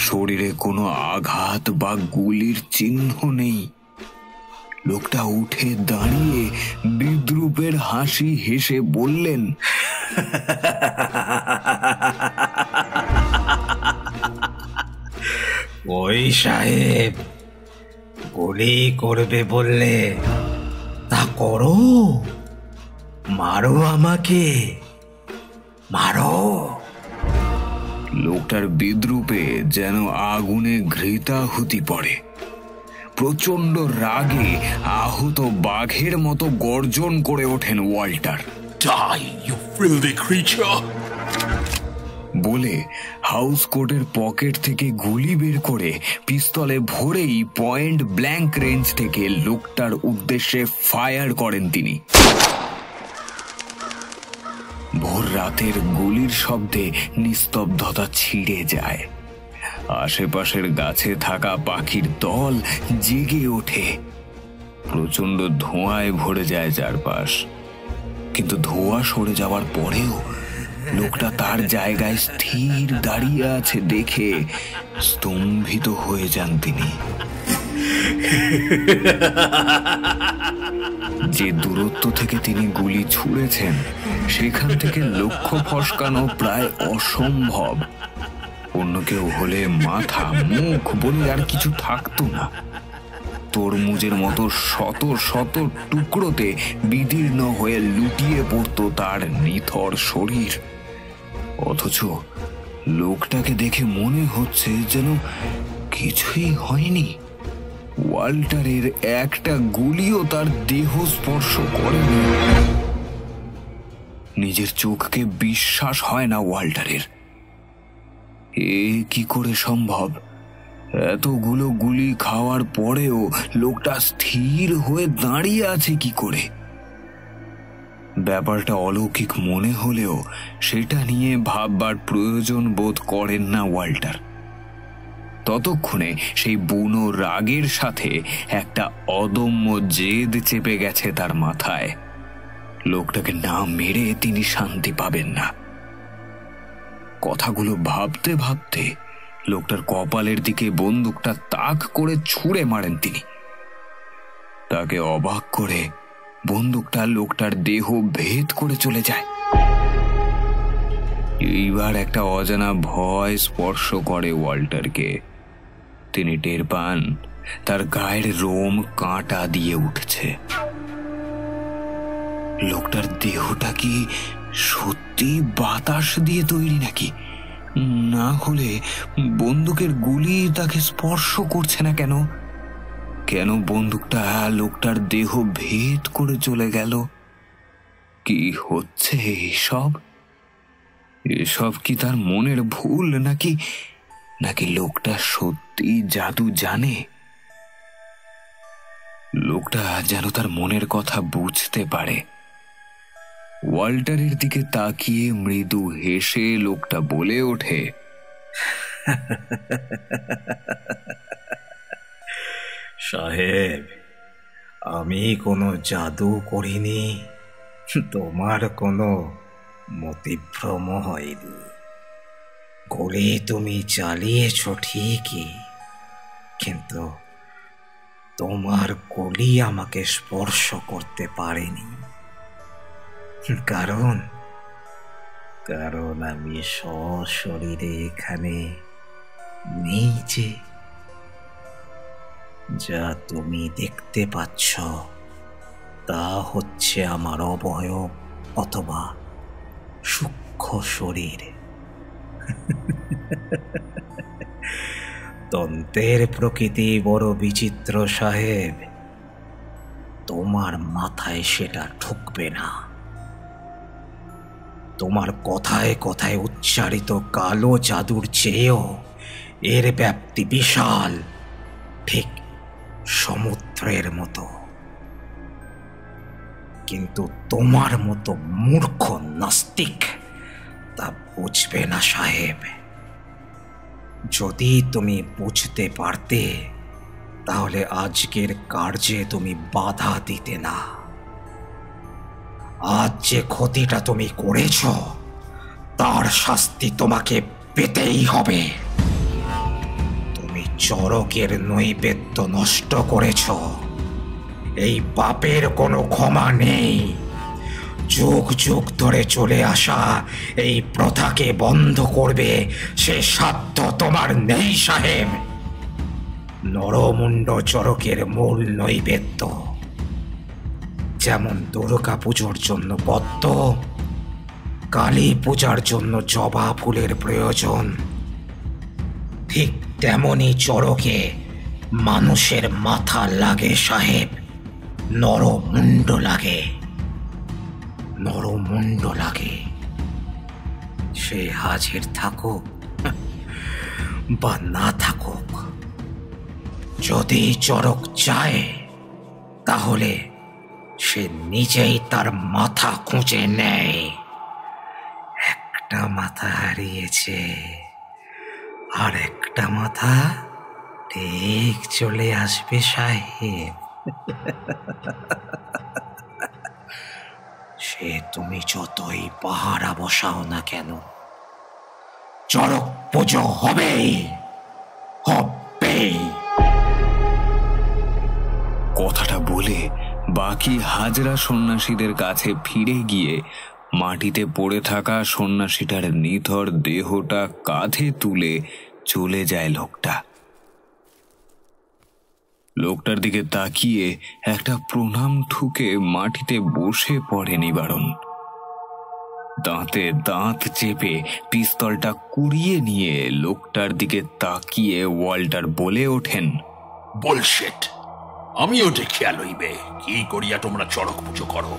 শরীরে কোনো আঘাত বা গুলির চিহ্ন নেই। লোকটা উঠে দাঁড়িয়ে বিদ্রুপের হাসি হেসে বললেন, ওই সাহেব, গুলি করবে বললে তা করো, মারো আমাকে, মারো। লোকটার বিদ্রুপে যেন আগুনে ঘৃতাহুতি পড়ে। প্রচন্ড রাগে আহত বাঘের মতো গর্জন করে ওঠেন Walter. Die, you filthy creature! বলে হাউস কোটের পকেট থেকে গুলি বের করে পিস্তলে ভরেই পয়েন্ট ব্ল্যাঙ্ক রেঞ্জ থেকে লোকটার উদ্দেশ্যে ফায়ার করেন তিনি। ভোর রাতের গুলির শব্দে নিস্তব্ধতা ছিঁড়ে যায়। আশেপাশের গাছে থাকা পাখির দল জেগে ওঠে। প্রচন্ড ধোঁয়ায় ভরে যায় চারপাশ। কিন্তু ধোঁয়া সরে যাওয়ার পরেও লোকটা তার জায়গায় স্থির দাঁড়িয়ে আছে দেখে স্তম্ভিত হয়ে যান তিনি। যে দূরত্ব থেকে তিনি গুলি ছুঁড়েছেন সেখান থেকে লক্ষ্য ফসকানো প্রায় অসম্ভব। অন্য কেউ হলে মাথা মুখ বলে আর কিছু থাকতো না। তরমুজের মতো শত শত টুকরোতে বিদীর্ণ হয়ে লুটিয়ে পড়ত তার নিথর শরীর। অথচ লোকটাকে দেখে মনে হচ্ছে যেন কিছুই হয়নি। ওয়াল্টারের একটা গুলিও তার দেহ স্পর্শ করেনি। নিজের চোখকে বিশ্বাস হয় না ওয়াল্টারের। এ কি করে সম্ভব? এতগুলো গুলি খাওয়ার পরেও লোকটা স্থির হয়ে দাঁড়িয়ে আছে কি করে? ব্যাপারটা অলৌকিক মনে হলেও সেটা নিয়ে ভাববার প্রয়োজন বোধ করেন না ওয়াল্টার। ততক্ষণে সেই বুনো রাগের সাথে একটা অদম্য জেদ চেপে গেছে তার মাথায়। লোকটাকে না মেরে তিনি শান্তি পাবেন না। কথাগুলো ভাবতে ভাবতে লোকটার কপালের দিকে বন্দুকটা তাক করে ছুঁড়ে মারেন তিনি। তাকে অবাক করে বন্দুকটা লোকটার দেহ ভেদ করে চলে যায়। এইবার একটা অজানা ভয় স্পর্শ করে ওয়াল্টারকে। তিনি টের পান তার গায়ের লোম কাঁটা দিয়ে উঠছে। লোকটার দেহটা কি সত্যি বাতাস দিয়ে তৈরি নাকি? না হলে বন্দুকের গুলি তাকে স্পর্শ করছে না কেন? কেন বন্দুকটা লোকটার দেহ ভেদ করে চলে গেল? কি হচ্ছে এসব? এসব কি তার মনের ভুল নাকি নাকি লোকটা সত্যি জাদু জানে? লোকটা যেন তার মনের কথা বুঝতে পারে। ওয়াল্টারের দিকে তাকিয়ে মৃদু হেসে লোকটা বলে ওঠে, সাহেব, আমি কোনো জাদু করিনি, তোমার কোনো মতিভ্রম হয়নি। গুলি তুমি চালিয়েছ ঠিকই, কিন্তু তোমার গুলি আমাকে স্পর্শ করতে পারেনি। কারণ আমি সশরীরে এখানে নেই। যা তুমি দেখতে পাচ্ছ তা হচ্ছে আমার অবয়ব অথবা সূক্ষ্ম শরীর। তন্ত্রের প্রকৃতি বড় বিচিত্র সাহেব, তোমার মাথায় সেটা ঢুকবে না। তোমার কথায় কথায় উচ্চারিত কালো জাদুর চেয়েও এর ব্যাপ্তি বিশাল, ঠিক সমুদ্রের মতো। কিন্তু তোমার মতো মূর্খ নাস্তিক তা বুঝবে না সাহেব। যদি তুমি বুঝতে পারতে তাহলে আজকের কার্যে তুমি বাধা দিতে না। আজ যে ক্ষতিটা তুমি করেছ তার শাস্তি তোমাকে পেতেই হবে। তুমি চরকের নৈবেদ্য নষ্ট করেছ, এই পাপের কোনো ক্ষমা নেই। যুগ যুগ ধরে চলে আসা এই প্রথাকে বন্ধ করবে সে সাধ্য তোমার নেই সাহেব। নরমুণ্ড চরকের মূল নৈবেদ্য যেমন দুর্গা পুজোর জন্য পদ্ম, কালী পূজার জন্য জবা ফুলের প্রয়োজন, ঠিক তেমনি চরকে মানুষের মাথা লাগে সাহেব, নরমুণ্ড লাগে। সে হাজির থাকুক বা না থাকুক, যদি চরক চায় তাহলে সে নিজেই তার মাথা খুঁজে নেয়। একটা মাথা হারিয়েছে, আর একটা মাথা ঠিক চলে আসবে সাহেব। সে তুমি যতই পাহারা বসাও না কেন, চরক পুজো হবেই। কথাটা বলে বাকি হাজরা সন্ন্যাসীদের কাছে ফিরে গিয়ে মাটিতে পড়ে থাকা সন্ন্যাসীটার নিথর দেহটা কাঁধে তুলে চলে যায় লোকটা। লোকটার দিকে তাকিয়ে একটা প্রণাম ঠুকে মাটিতে বসে পড়ে নিবারণ। দাঁতে দাঁত চেপে পিস্তলটা কুড়িয়ে নিয়ে লোকটার দিকে তাকিয়ে ওয়াল্টার বলে ওঠেন, বুলশিট! আমিও দেখিয়া লইবে কি করিয়া তোমরা চড়ক পুজো করো।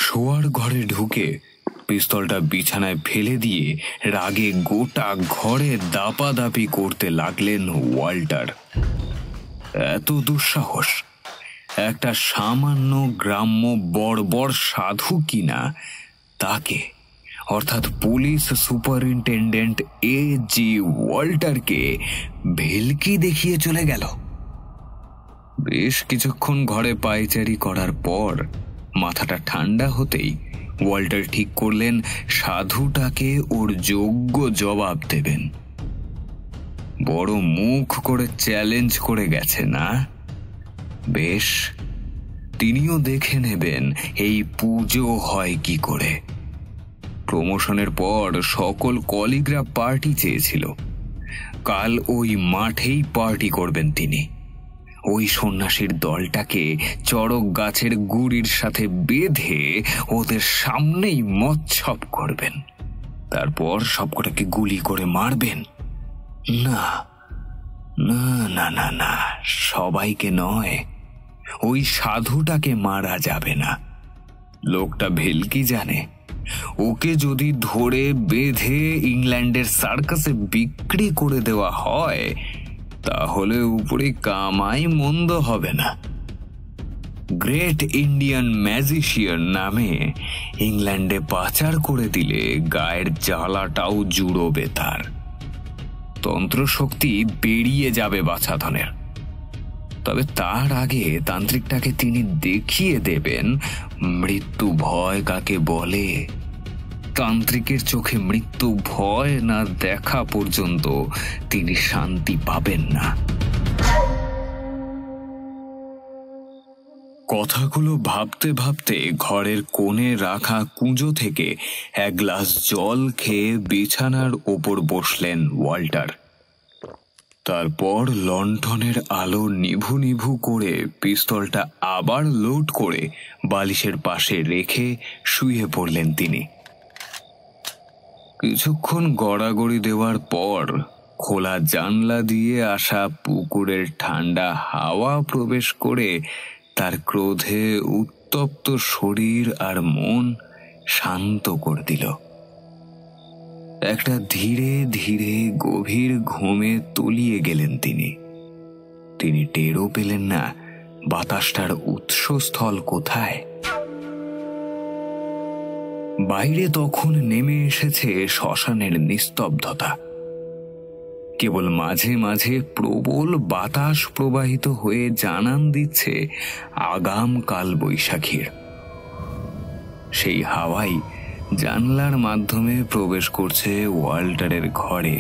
শোয়ার ঘরে ঢুকে পিস্তলটা বিছানায় ফেলে দিয়ে রাগে গোটা ঘরে দাপাদাপি করতে লাগলেন ওয়াল্টার। এত দুঃসাহস! একটা সামান্য গ্রাম্য বর্বর সাধু কিনা তাকে, অর্থাৎ পুলিশ সুপারিনটেন্ডেন্ট A.G. ওয়াল্টারকে ভেলকি দেখিয়ে চলে গেল। বেশ কিছুক্ষণ ঘরে পায়চারি করার পর মাথাটা ঠান্ডা হতেই ওয়াল্টার ঠিক করলেন সাধুটাকে ওর যোগ্য জবাব দেবেন। বড় মুখ করে চ্যালেঞ্জ করে গেছে না? বেশ, তিনিও দেখে নেবেন এই পুজো হয় কি করে। প্রমোশনের পর সকল কলিগরা পার্টি চেয়েছিল। কাল ওই মাঠেই পার্টি করবেন তিনি। ওই সন্ন্যাসীর দলটাকে চড়ক গাছের গুড়ির সাথে বেঁধে ওদের সামনেই মচ্ছব করবেন। তারপর সবকটাকে গুলি করে মারবেন। না না না না না, সবাইকে নয়, ওই সাধুটাকে মারা যাবে না। লোকটা ভেলকি জানে। ওকে যদি ধরে বেঁধে ইংল্যান্ডের সার্কাসে বিক্রি করে দেওয়া হয় তাহলে উপরে কামাই মন্দ হবে না। গ্রেট ইন্ডিয়ান ম্যাজিশিয়ান নামে ইংল্যান্ডে পাচার করে দিলে গায়ের জ্বালাটাও জুড়োবে তার। তন্ত্রশক্তি বেরিয়ে যাবে বাছাধনের। তবে তার আগে তান্ত্রিকটাকে তিনি দেখিয়ে দেবেন মৃত্যু ভয় কাকে বলে। তান্ত্রিকের চোখে মৃত্যু ভয় না দেখা পর্যন্ত তিনি শান্তি পাবেন না। কথাগুলো ভাবতে ভাবতে ঘরের কোণে রাখা কুঁজো থেকে এক গ্লাস জল খেয়ে বিছানার ওপর বসলেন ওয়াল্টার। তারপর লণ্ঠনের আলো নিভু নিভু করে পিস্তলটা আবার লোড করে বালিশের পাশে রেখে শুয়ে পড়লেন তিনি। কিছুক্ষণ গড়াগড়ি দেওয়ার পর খোলা জানলা দিয়ে আসা পুকুরের ঠান্ডা হাওয়া প্রবেশ করে তার ক্রোধে উত্তপ্ত শরীর আর মন শান্ত করে দিল। একটা ধীরে ধীরে গভীর ঘুমে তলিয়ে গেলেন তিনি টেরও পেলেন না বাতাসটার উৎসস্থল কোথায়। বাইরে তখন নেমে এসেছে শ্মশানের নিস্তব্ধতা। কেবল মাঝে মাঝে প্রবল বাতাস প্রবাহিত হয়ে জানান দিচ্ছে আগাম কাল বৈশাখীর। সেই হাওয়াই জানলার মাধ্যমে প্রবেশ করছে ওয়াল্টারের ঘরে।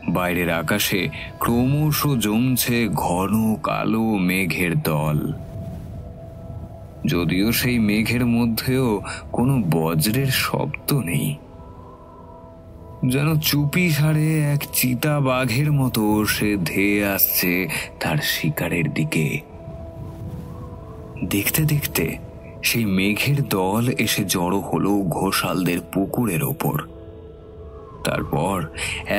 বাইরের আকাশে ক্রমশ জমছে ঘন কালো মেঘের দল। যদিও সেই মেঘের মধ্যেও কোনো বজ্রের শব্দ নেই। যেন চুপি সারে এক চিতা বাঘের মতো সে ধেয়ে আসছে তার শিকারের দিকে। দেখতে দেখতে সেই মেঘের দল এসে জড়ো হলো ঘোষালদের পুকুরের ওপর। তারপর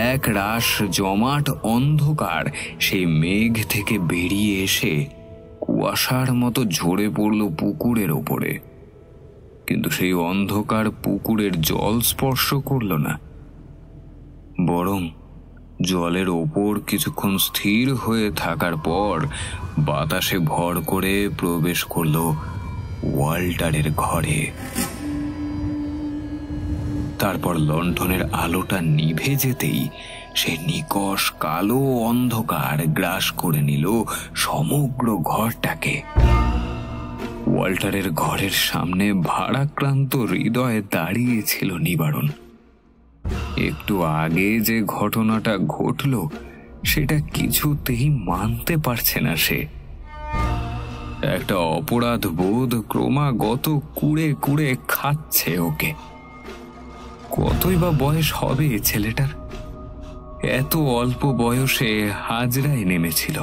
এক রাশ জমাট অন্ধকার সেই মেঘ থেকে বেরিয়ে এসে কুয়াশার মতো ঝরে পড়ল পুকুরের ওপরে। কিন্তু সেই অন্ধকার পুকুরের জল স্পর্শ করল না, বরং জলের ওপর কিছুক্ষণ স্থির হয়ে থাকার পর বাতাসে ভর করে প্রবেশ করল ওয়াল্টারের ঘরে। তারপর লণ্ঠনের আলোটা নিভে যেতেই সে নিকষ কালো অন্ধকার গ্রাস করে নিল সমগ্র ঘরটাকে। ওয়াল্টারের ঘরের সামনে ভারাক্রান্ত হৃদয়ে দাঁড়িয়েছিল নিবারণ। একটু আগে যে ঘটনাটা ঘটল সেটা কিছুতেই মানতে পারছে না সে। একটা অপরাধ বোধ ক্রমাগত কুড়ে কুড়ে খাচ্ছে ওকে। কতই বা বয়স হবে ছেলেটার? এত অল্প বয়সে হাজরায় নেমেছিল।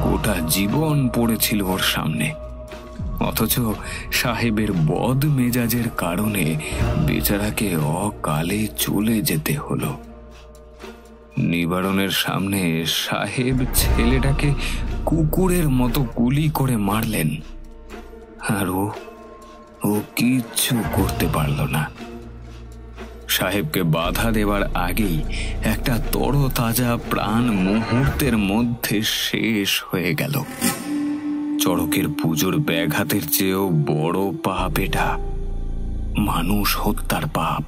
গোটা জীবন পড়েছিল ওর সামনে, অথচ সাহেবের বদ মেজাজের কারণে বেচারাকে অকালে চলে যেতে হলো। নিবারণের সামনে সাহেব ছেলেটাকে কুকুরের মতো গুলি করে মারলেন, আর ও কিচ্ছু করতে পারল না। সাহেবকে বাধা দেওয়ার আগেই একটা তরতাজা প্রাণ মুহূর্তের মধ্যে শেষ হয়ে গেল। চড়কের পুজোর ব্যাঘাতের চেয়েও বড় পাপ এটা, মানুষ হত্যার পাপ।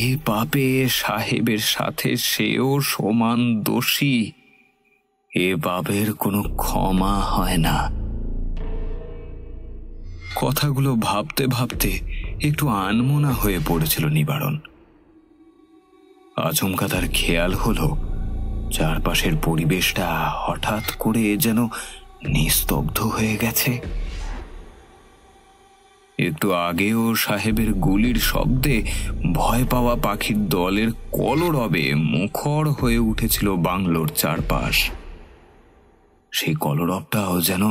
এ পাপে সাহেবের সাথে সেও সমান দোষী। এ পাপের কোনো ক্ষমা হয় না। কথাগুলো ভাবতে ভাবতে একটু আনমনা হয়ে পড়েছিল নিবারণ। আচমকা তার খেয়াল হলো চারপাশের পরিবেশটা হঠাৎ করে যেন নিস্তব্ধ হয়ে গেছে। একটু আগেও সাহেবের গুলির শব্দে ভয় পাওয়া পাখির দলের কলরবে মুখর হয়ে উঠেছিল বাংলোর চারপাশ। সেই কলরবটাও যেন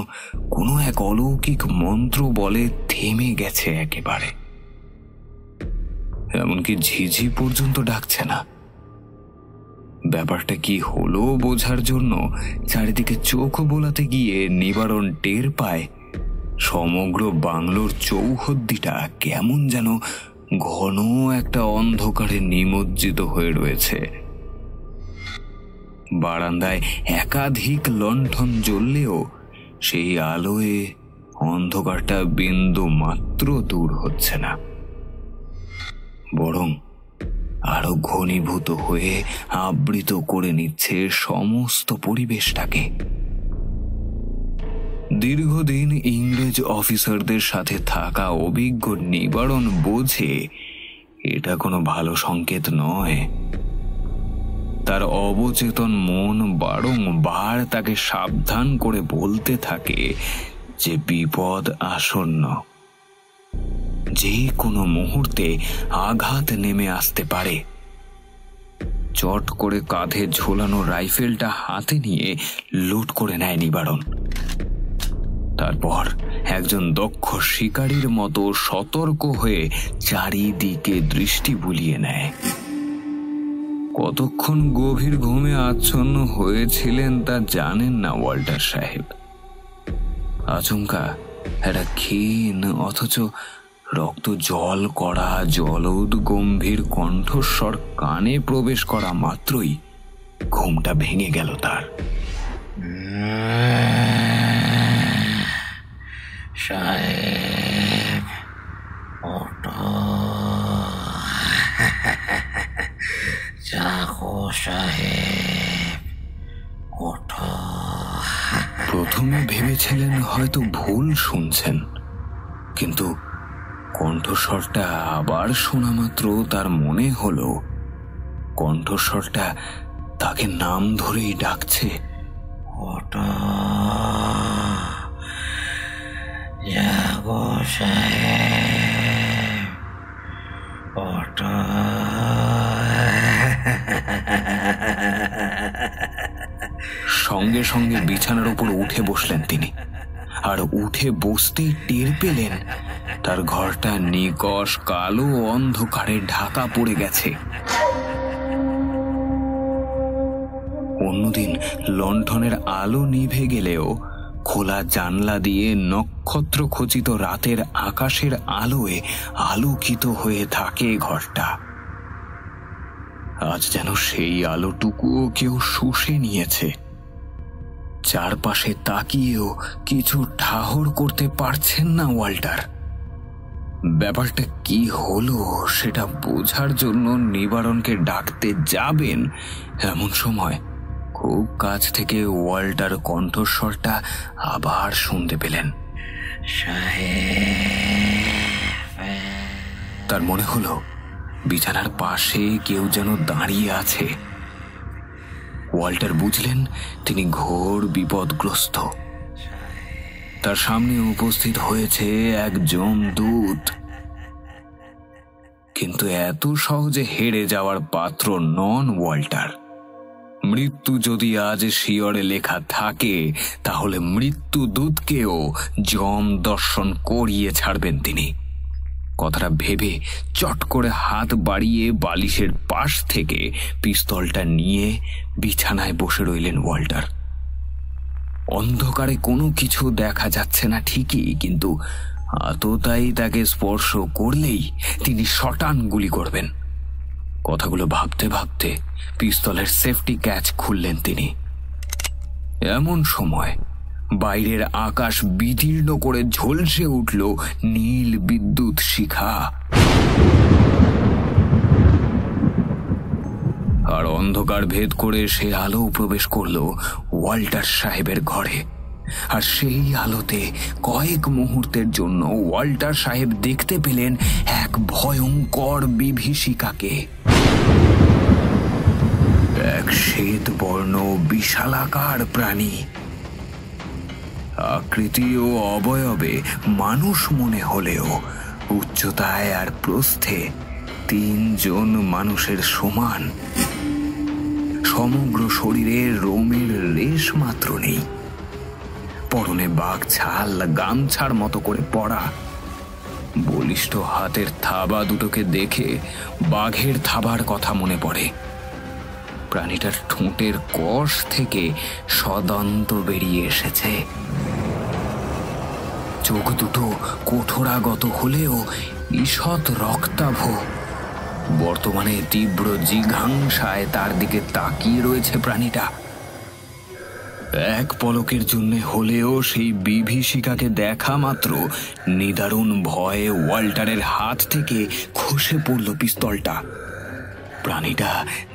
কোনো এক অলৌকিক মন্ত্র বলে থেমে গেছে একেবারে। এমনকি ঝিঝি পর্যন্ত ডাকছে না। ব্যাপারটা কি হলো বোঝার জন্য চারিদিকে চোখ বোলাতে গিয়ে নিবারণ টের পায় সমগ্র বাংলোর চৌহদ্দিটা কেমন যেন ঘন একটা অন্ধকারে নিমজ্জিত হয়ে রয়েছে। বারান্দায় একাধিক লণ্ঠন জ্বললেও সেই আলোয় অন্ধকারটা বিন্দু মাত্র দূর হচ্ছে না, বরং আরো ঘনীভূত হয়ে আবৃত করে নিচ্ছে সমস্ত পরিবেশটাকে। দীর্ঘদিন ইংরেজ অফিসারদের সাথে থাকা অভিজ্ঞ নিবারণ বোঝে এটা কোনো ভালো সংকেত নয়। তার অবচেতন মন বারংবার তাকে সাবধান করে বলতে থাকে যে বিপদ আসন্ন, যে কোনো মুহূর্তে আঘাত নেমে আসতে পারে। চট করে কাঁধে ঝোলানো রাইফেলটা হাতে নিয়ে লুট করে নেয় নিবারণ। তারপর একজন দক্ষ শিকারীর মতো সতর্ক হয়ে চারিদিকে দৃষ্টি বুলিয়ে নেয়। কতক্ষণ গভীর ঘুমে আচ্ছন্ন হয়েছিলেন তা জানেন না ওয়াল্টার সাহেব। আচমকা একটা ক্ষীণ অথচ রক্ত জল করা জলদ গম্ভীর কণ্ঠস্বর কানে প্রবেশ করা মাত্রই ঘুমটা ভেঙে গেল তার। সাহেব, ওঠো, জাগো সাহেব, ওঠো। প্রথমে ভেবেছিলেন হয়তো ভুল শুনছেন, কিন্তু কণ্ঠস্বরটা আবার শোনা মাত্র তার মনে হলো কণ্ঠস্বরটা তাকে নাম ধরেই ডাকছে। ওঠো, জাগো সাহেব, ওঠো। সঙ্গে সঙ্গে বিছানার উপর উঠে বসলেন তিনি, আর উঠে বসতেই টের পেলেন তার ঘরটা নিকষ কালো অন্ধকারে ঢাকা পড়ে গেছে। অন্যদিন লণ্ঠনের আলো নিভে গেলেও খোলা জানলা দিয়ে নক্ষত্র খচিত রাতের আকাশের আলোয় আলোকিত হয়ে থাকে ঘরটা। আজ যেন সেই আলোটুকুও কেউ শুষে নিয়েছে। চারপাশে তাকিয়েও কিছু ঠাহর করতে পারছেন না ওয়াল্টার। ব্যাপারটা কি হলো সেটা বোঝার জন্য নিবারণকে ডাকতে যাবেন, এমন সময় খুব কাছ থেকে ওয়াল্টার কণ্ঠস্বরটা আবার শুনতে পেলেন। তার মনে হলো বিছানার পাশে কেউ যেন দাঁড়িয়ে আছে। ওয়াল্টার বুঝলেন তিনি ঘোর বিপদগ্রস্ত। তার সামনে উপস্থিত হয়েছে এক যমদূত, কিন্তু এত সহজে হেরে যাওয়ার পাত্র নন ওয়াল্টার। মৃত্যু যদি আজ শিয়রে লেখা থাকে তাহলে মৃত্যুদূতকেও যম দর্শন করিয়ে ছাড়বেন তিনি। কথাটা ভেবে চট করে হাত বাড়িয়ে বালিশের পাশ থেকে পিস্তলটা নিয়ে বিছানায় বসে রইলেন ওয়াল্টার। অন্ধকারে কোনো কিছু দেখা যাচ্ছে না ঠিকই, কিন্তু আততায়ী তাকে স্পর্শ করলেই তিনি শটান গুলি করবেন। কথাগুলো ভাবতে ভাবতে পিস্তলের সেফটি ক্যাচ খুললেন তিনি। এমন সময় বাইরের আকাশ বিদীর্ণ করে ঝলসে উঠল নীল বিদ্যুৎ শিখা, আর অন্ধকার ভেদ করে সে আলো প্রবেশ করল ওয়াল্টার সাহেবের ঘরে। আর সেই আলোতে কয়েক মুহূর্তের জন্য ওয়াল্টার সাহেব দেখতে পেলেন এক ভয়ঙ্কর বিভীষিকাকে। এক শ্বেতবর্ণ বিশালাকার প্রাণী, আকৃতি ও অবয়বে মানুষ মনে হলেও উচ্চতায় আর প্রস্থে 3 জন মানুষের সমান। সমগ্র শরীরে রোমের রেশ মাত্র নেই। পরনে বাঘ ছাল গামছার মতো করে পরা। বলিষ্ঠ হাতের থাবা দুটোকে দেখে বাঘের থাবার কথা মনে পড়ে। প্রাণীটার ঠোঁটের কষ থেকে সদন্ত বেরিয়ে এসেছে। চোখ দুটো কঠোরাগত হলেও ঈষৎ রক্তাভ। বর্তমানে তীব্র জিঘাংসায় তার দিকে তাকিয়ে রয়েছে প্রাণীটা। এক পলকের জন্য হলেও সেই বিভীষিকাকে দেখা মাত্র নিদারুণ ভয়ে ওয়াল্টারের হাত থেকে খসে পড়ল পিস্তলটা। প্রাণীটা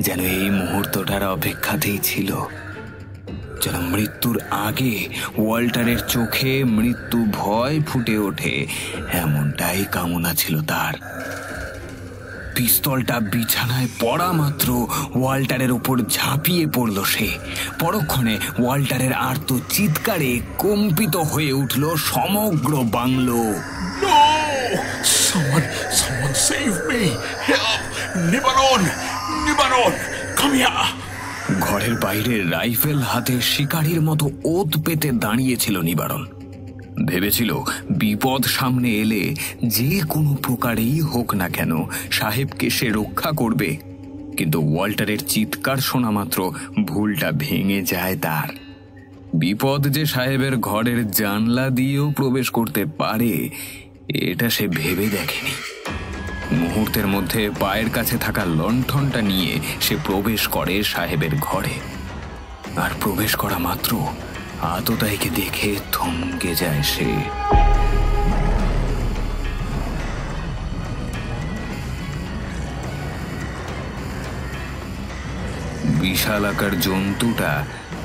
যেন এই মুহূর্তটার অপেক্ষাতেই ছিল, যেন মৃত্যুর আগে ওয়াল্টারের চোখে মৃত্যু ভয় ফুটে ওঠে, এমনটাই কামনা ছিল তার। পিস্তলটা বিছানায় পড়া মাত্র ওয়াল্টারের উপর ঝাঁপিয়ে পড়ল সে। পরক্ষণে ওয়াল্টারের আর্ত চিৎকারে কম্পিত হয়ে উঠল সমগ্র বাংলো। ঘরের বাইরে রাইফেল হাতে শিকারীর মতো ওত পেতে দাঁড়িয়েছিল নিবারণ। ভেবেছিল বিপদ সামনে এলে যে কোনো প্রকারেই হোক না কেন সাহেবকে সে রক্ষা করবে। কিন্তু ওয়াল্টারের চিৎকার শোনা মাত্র ভুলটা ভেঙে যায় তার। বিপদ যে সাহেবের ঘরের জানলা দিয়েও প্রবেশ করতে পারে এটা সে ভেবে দেখেনি। মুহূর্তের মধ্যে পায়ের কাছে থাকা লণ্ঠনটা নিয়ে সে প্রবেশ করে সাহেবের ঘরে। আর প্রবেশ করা মাত্র আততায়ীকে দেখে থমকে যায় সে। বিশালাকার জন্তুটা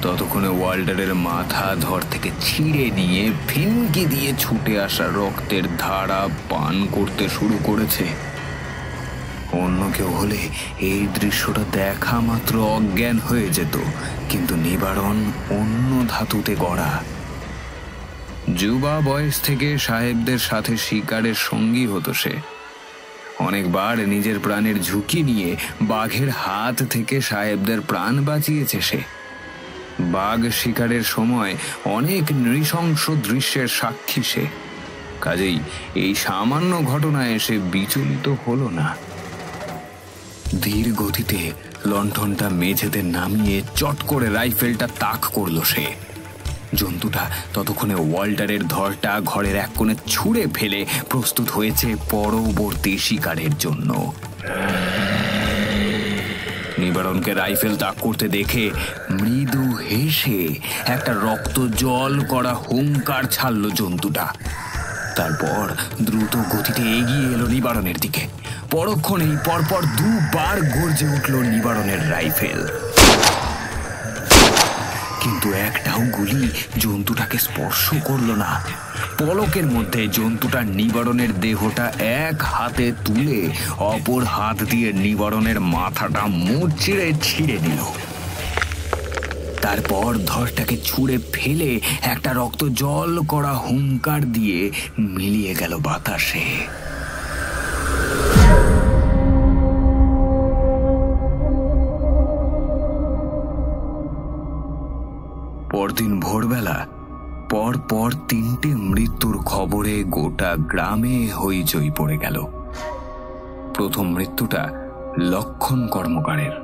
ততক্ষণে ওয়াল্টারের মাথা ধর থেকে ছিঁড়ে নিয়ে ফিনকি দিয়ে ছুটে আসা রক্তের ধারা পান করতে শুরু করেছে। অন্য কেউ হলে এই দৃশ্যটা দেখা মাত্র অজ্ঞান হয়ে যেত, কিন্তু নিবারণ অন্য ধাতুতে গড়া। যুবা বয়স থেকে সাহেবদের সাথে শিকারের সঙ্গী হতো সে। অনেকবার নিজের প্রাণের ঝুঁকি নিয়ে বাঘের হাত থেকে সাহেবদের প্রাণ বাঁচিয়েছে সে। বাঘ শিকারের সময় অনেক নৃশংস দৃশ্যের সাক্ষী সে। কাজেই এই সামান্য ঘটনায় সে বিচলিত হলো না। ধীর গতিতে লণ্ঠনটা মেঝেতে নামিয়ে চট করে রাইফেলটা তাক করলো সে। জন্তুটা ততক্ষণে ওয়াল্টারের ধরটা ঘরের এক কোণে ছুঁড়ে ফেলে প্রস্তুত হয়েছে পরবর্তী শিকারের জন্য। নিবারণকে রাইফেল তাক করতে দেখে মৃদু হেসে একটা রক্ত জল করা হুঙ্কার ছাড়ল জন্তুটা। তারপর দ্রুত গতিতে এগিয়ে এলো নিবারণের দিকে। পরক্ষণেই পরপর 2 বার গর্জে উঠল নিবারণের রাইফেল, কিন্তু একটাও গুলি জন্তুটাকে স্পর্শ করল না। পলকের মধ্যে জন্তুটা নিবারণের দেহটা এক হাতে তুলে অপর হাত দিয়ে নিবারণের মাথাটা মুচড়ে ছিঁড়ে দিল। তারপর ধরটাকে ছুঁড়ে ফেলে একটা রক্ত জল করা হুঙ্কার দিয়ে মিলিয়ে গেল বাতাসে। পরদিন ভোরবেলা পর 3টে মৃত্যুর খবরে গোটা গ্রামে হইচই পড়ে গেল। প্রথম মৃত্যুটা লক্ষণ কর্মকারের।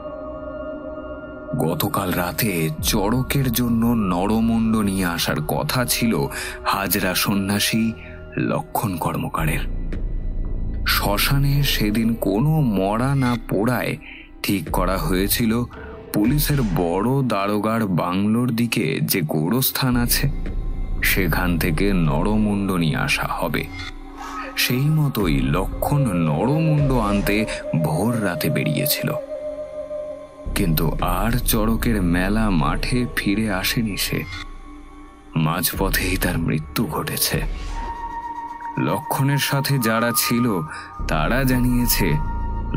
গতকাল রাতে চড়কের জন্য নরমুণ্ড নিয়ে আসার কথা ছিল হাজরা সন্ন্যাসী লক্ষণ কর্মকারের। শ্মশানে সেদিন কোনো মরা না পোড়ায় ঠিক করা হয়েছিল পুলিশের বড় দারোগার বাংলোর দিকে যে গোরস্থান আছে সেখান থেকে নরমুণ্ড নিয়ে আসা হবে। সেই মতোই লক্ষণ নরমুণ্ড আনতে ভোর রাতে বেরিয়েছিল। কিন্তু আর চড়কের মেলা মাঠে ফিরে আসেনি সে। মাঝপথেই তার মৃত্যু ঘটেছে। লক্ষণের সাথে যারা ছিল তারা জানিয়েছে,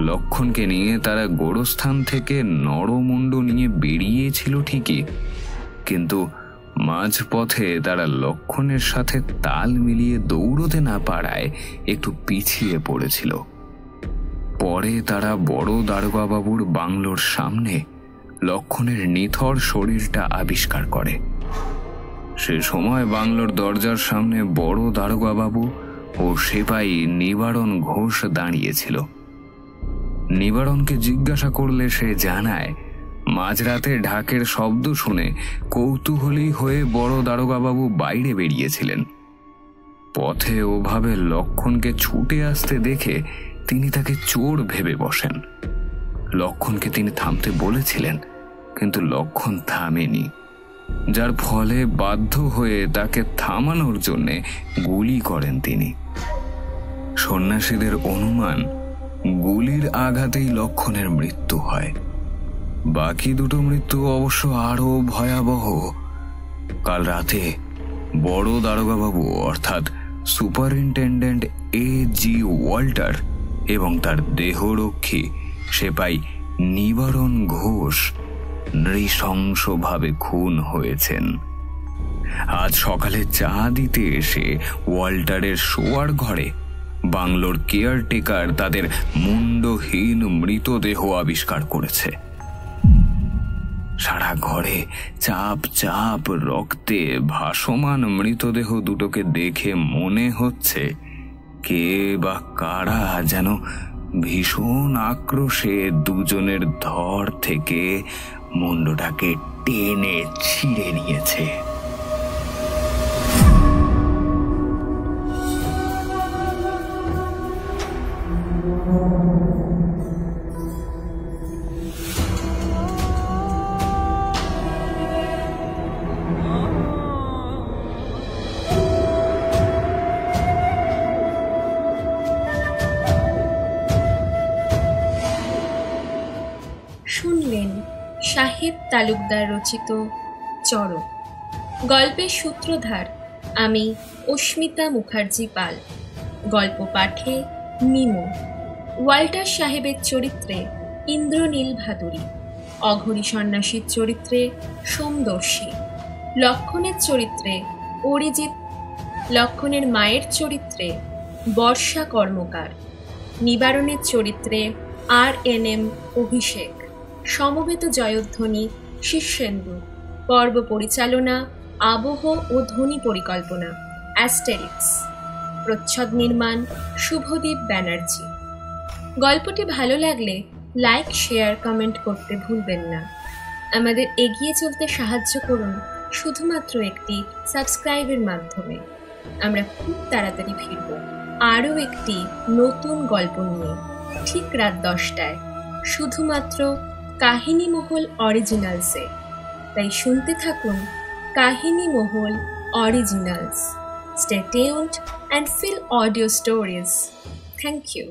লক্ষণকে নিয়ে তারা গোরস্থান থেকে নরমুণ্ড নিয়ে বেরিয়েছিল ঠিকই, কিন্তু মাঝপথে তারা লক্ষণের সাথে তাল মিলিয়ে দৌড়তে না পারায় একটু পিছিয়ে পড়েছিল। পরে তারা বড় দারোগাবাবুর বাংলোর সামনে লক্ষণের নিথর শরীরটা আবিষ্কার করে। সে সময় বাংলোর দরজার সামনে বড় দারোগাবাবু ও সেপাই নিবারণ ঘোষ দাঁড়িয়েছিল। নিবারণকে জিজ্ঞাসা করলে সে জানায়, মাঝরাতে ঢাকের শব্দ শুনে কৌতূহলী হয়ে বড় দারোগাবাবু বাইরে বেরিয়েছিলেন। পথে ওভাবে লক্ষণকে ছুটে আসতে দেখে তিনি তাকে চোর ভেবে বসেন। লক্ষণকে তিনি থামতে বলেছিলেন, কিন্তু লক্ষণ থামেনি, যার ফলে বাধ্য হয়ে তাকে থামানোর জন্যে গুলি করেন তিনি। সন্ন্যাসীদের অনুমান, গুলির আঘাতেই লক্ষণের মৃত্যু হয়। বাকি দুটো মৃত্যু অবশ্য আরো ভয়াবহ। কাল রাতে বড় দারোগাবাবু অর্থাৎ সুপারিনটেন্ডেন্ট A.G. ওয়াল্টার এবং তার দেহরক্ষী সেপাই নিবারণ ঘোষ নৃশংসভাবে খুন হয়েছেন। আজ সকালে চা দিতে এসে ওয়াল্টারের শোয়ার ঘরে বাংলোর কেয়ারটেকার তাদের মুন্ডহীন মৃতদেহ আবিষ্কার করেছে। সারা ঘরে চাপ চাপ রক্তে ভাসমান মৃতদেহ দুটোকে দেখে মনে হচ্ছে কে বা কারা যেন ভীষণ আক্রোশে দুজনের ধর থেকে মুন্ডটাকে টেনে ছিঁড়ে নিয়েছে। শুনলেন সাহেব তালুকদার রচিত চড়ক। গল্পের সূত্রধার আমি অস্মিতা মুখার্জি পাল। গল্প পাঠে মিমো। ওয়াল্টার সাহেবের চরিত্রে ইন্দ্রনীল ভাদুরী, অঘরী সন্ন্যাসীর চরিত্রে সোমদর্শী, লক্ষণের চরিত্রে অরিজিৎ, লক্ষণের মায়ের চরিত্রে বর্ষা কর্মকার, নিবারণের চরিত্রে RNM অভিষেক, সমবেত জয়ধ্বনি শীর্ষেন্দু, পর্ব পরিচালনা আবহ ও ধ্বনি পরিকল্পনা অ্যাস্টেরিক্স, প্রচ্ছদ নির্মাণ শুভদীপ ব্যানার্জি। গল্পটি ভালো লাগলে লাইক, শেয়ার, কমেন্ট করতে ভুলবেন না। আমাদের এগিয়ে চলতে সাহায্য করুন শুধুমাত্র একটি সাবস্ক্রাইবের মাধ্যমে। আমরা খুব তাড়াতাড়ি ফিরব আরও একটি নতুন গল্প নিয়ে, ঠিক রাত 10টায়, শুধুমাত্র কাহিনী মহল অরিজিনালসে। তাই শুনতে থাকুন কাহিনী মহল originals. Stay tuned and fill audio stories. Thank you.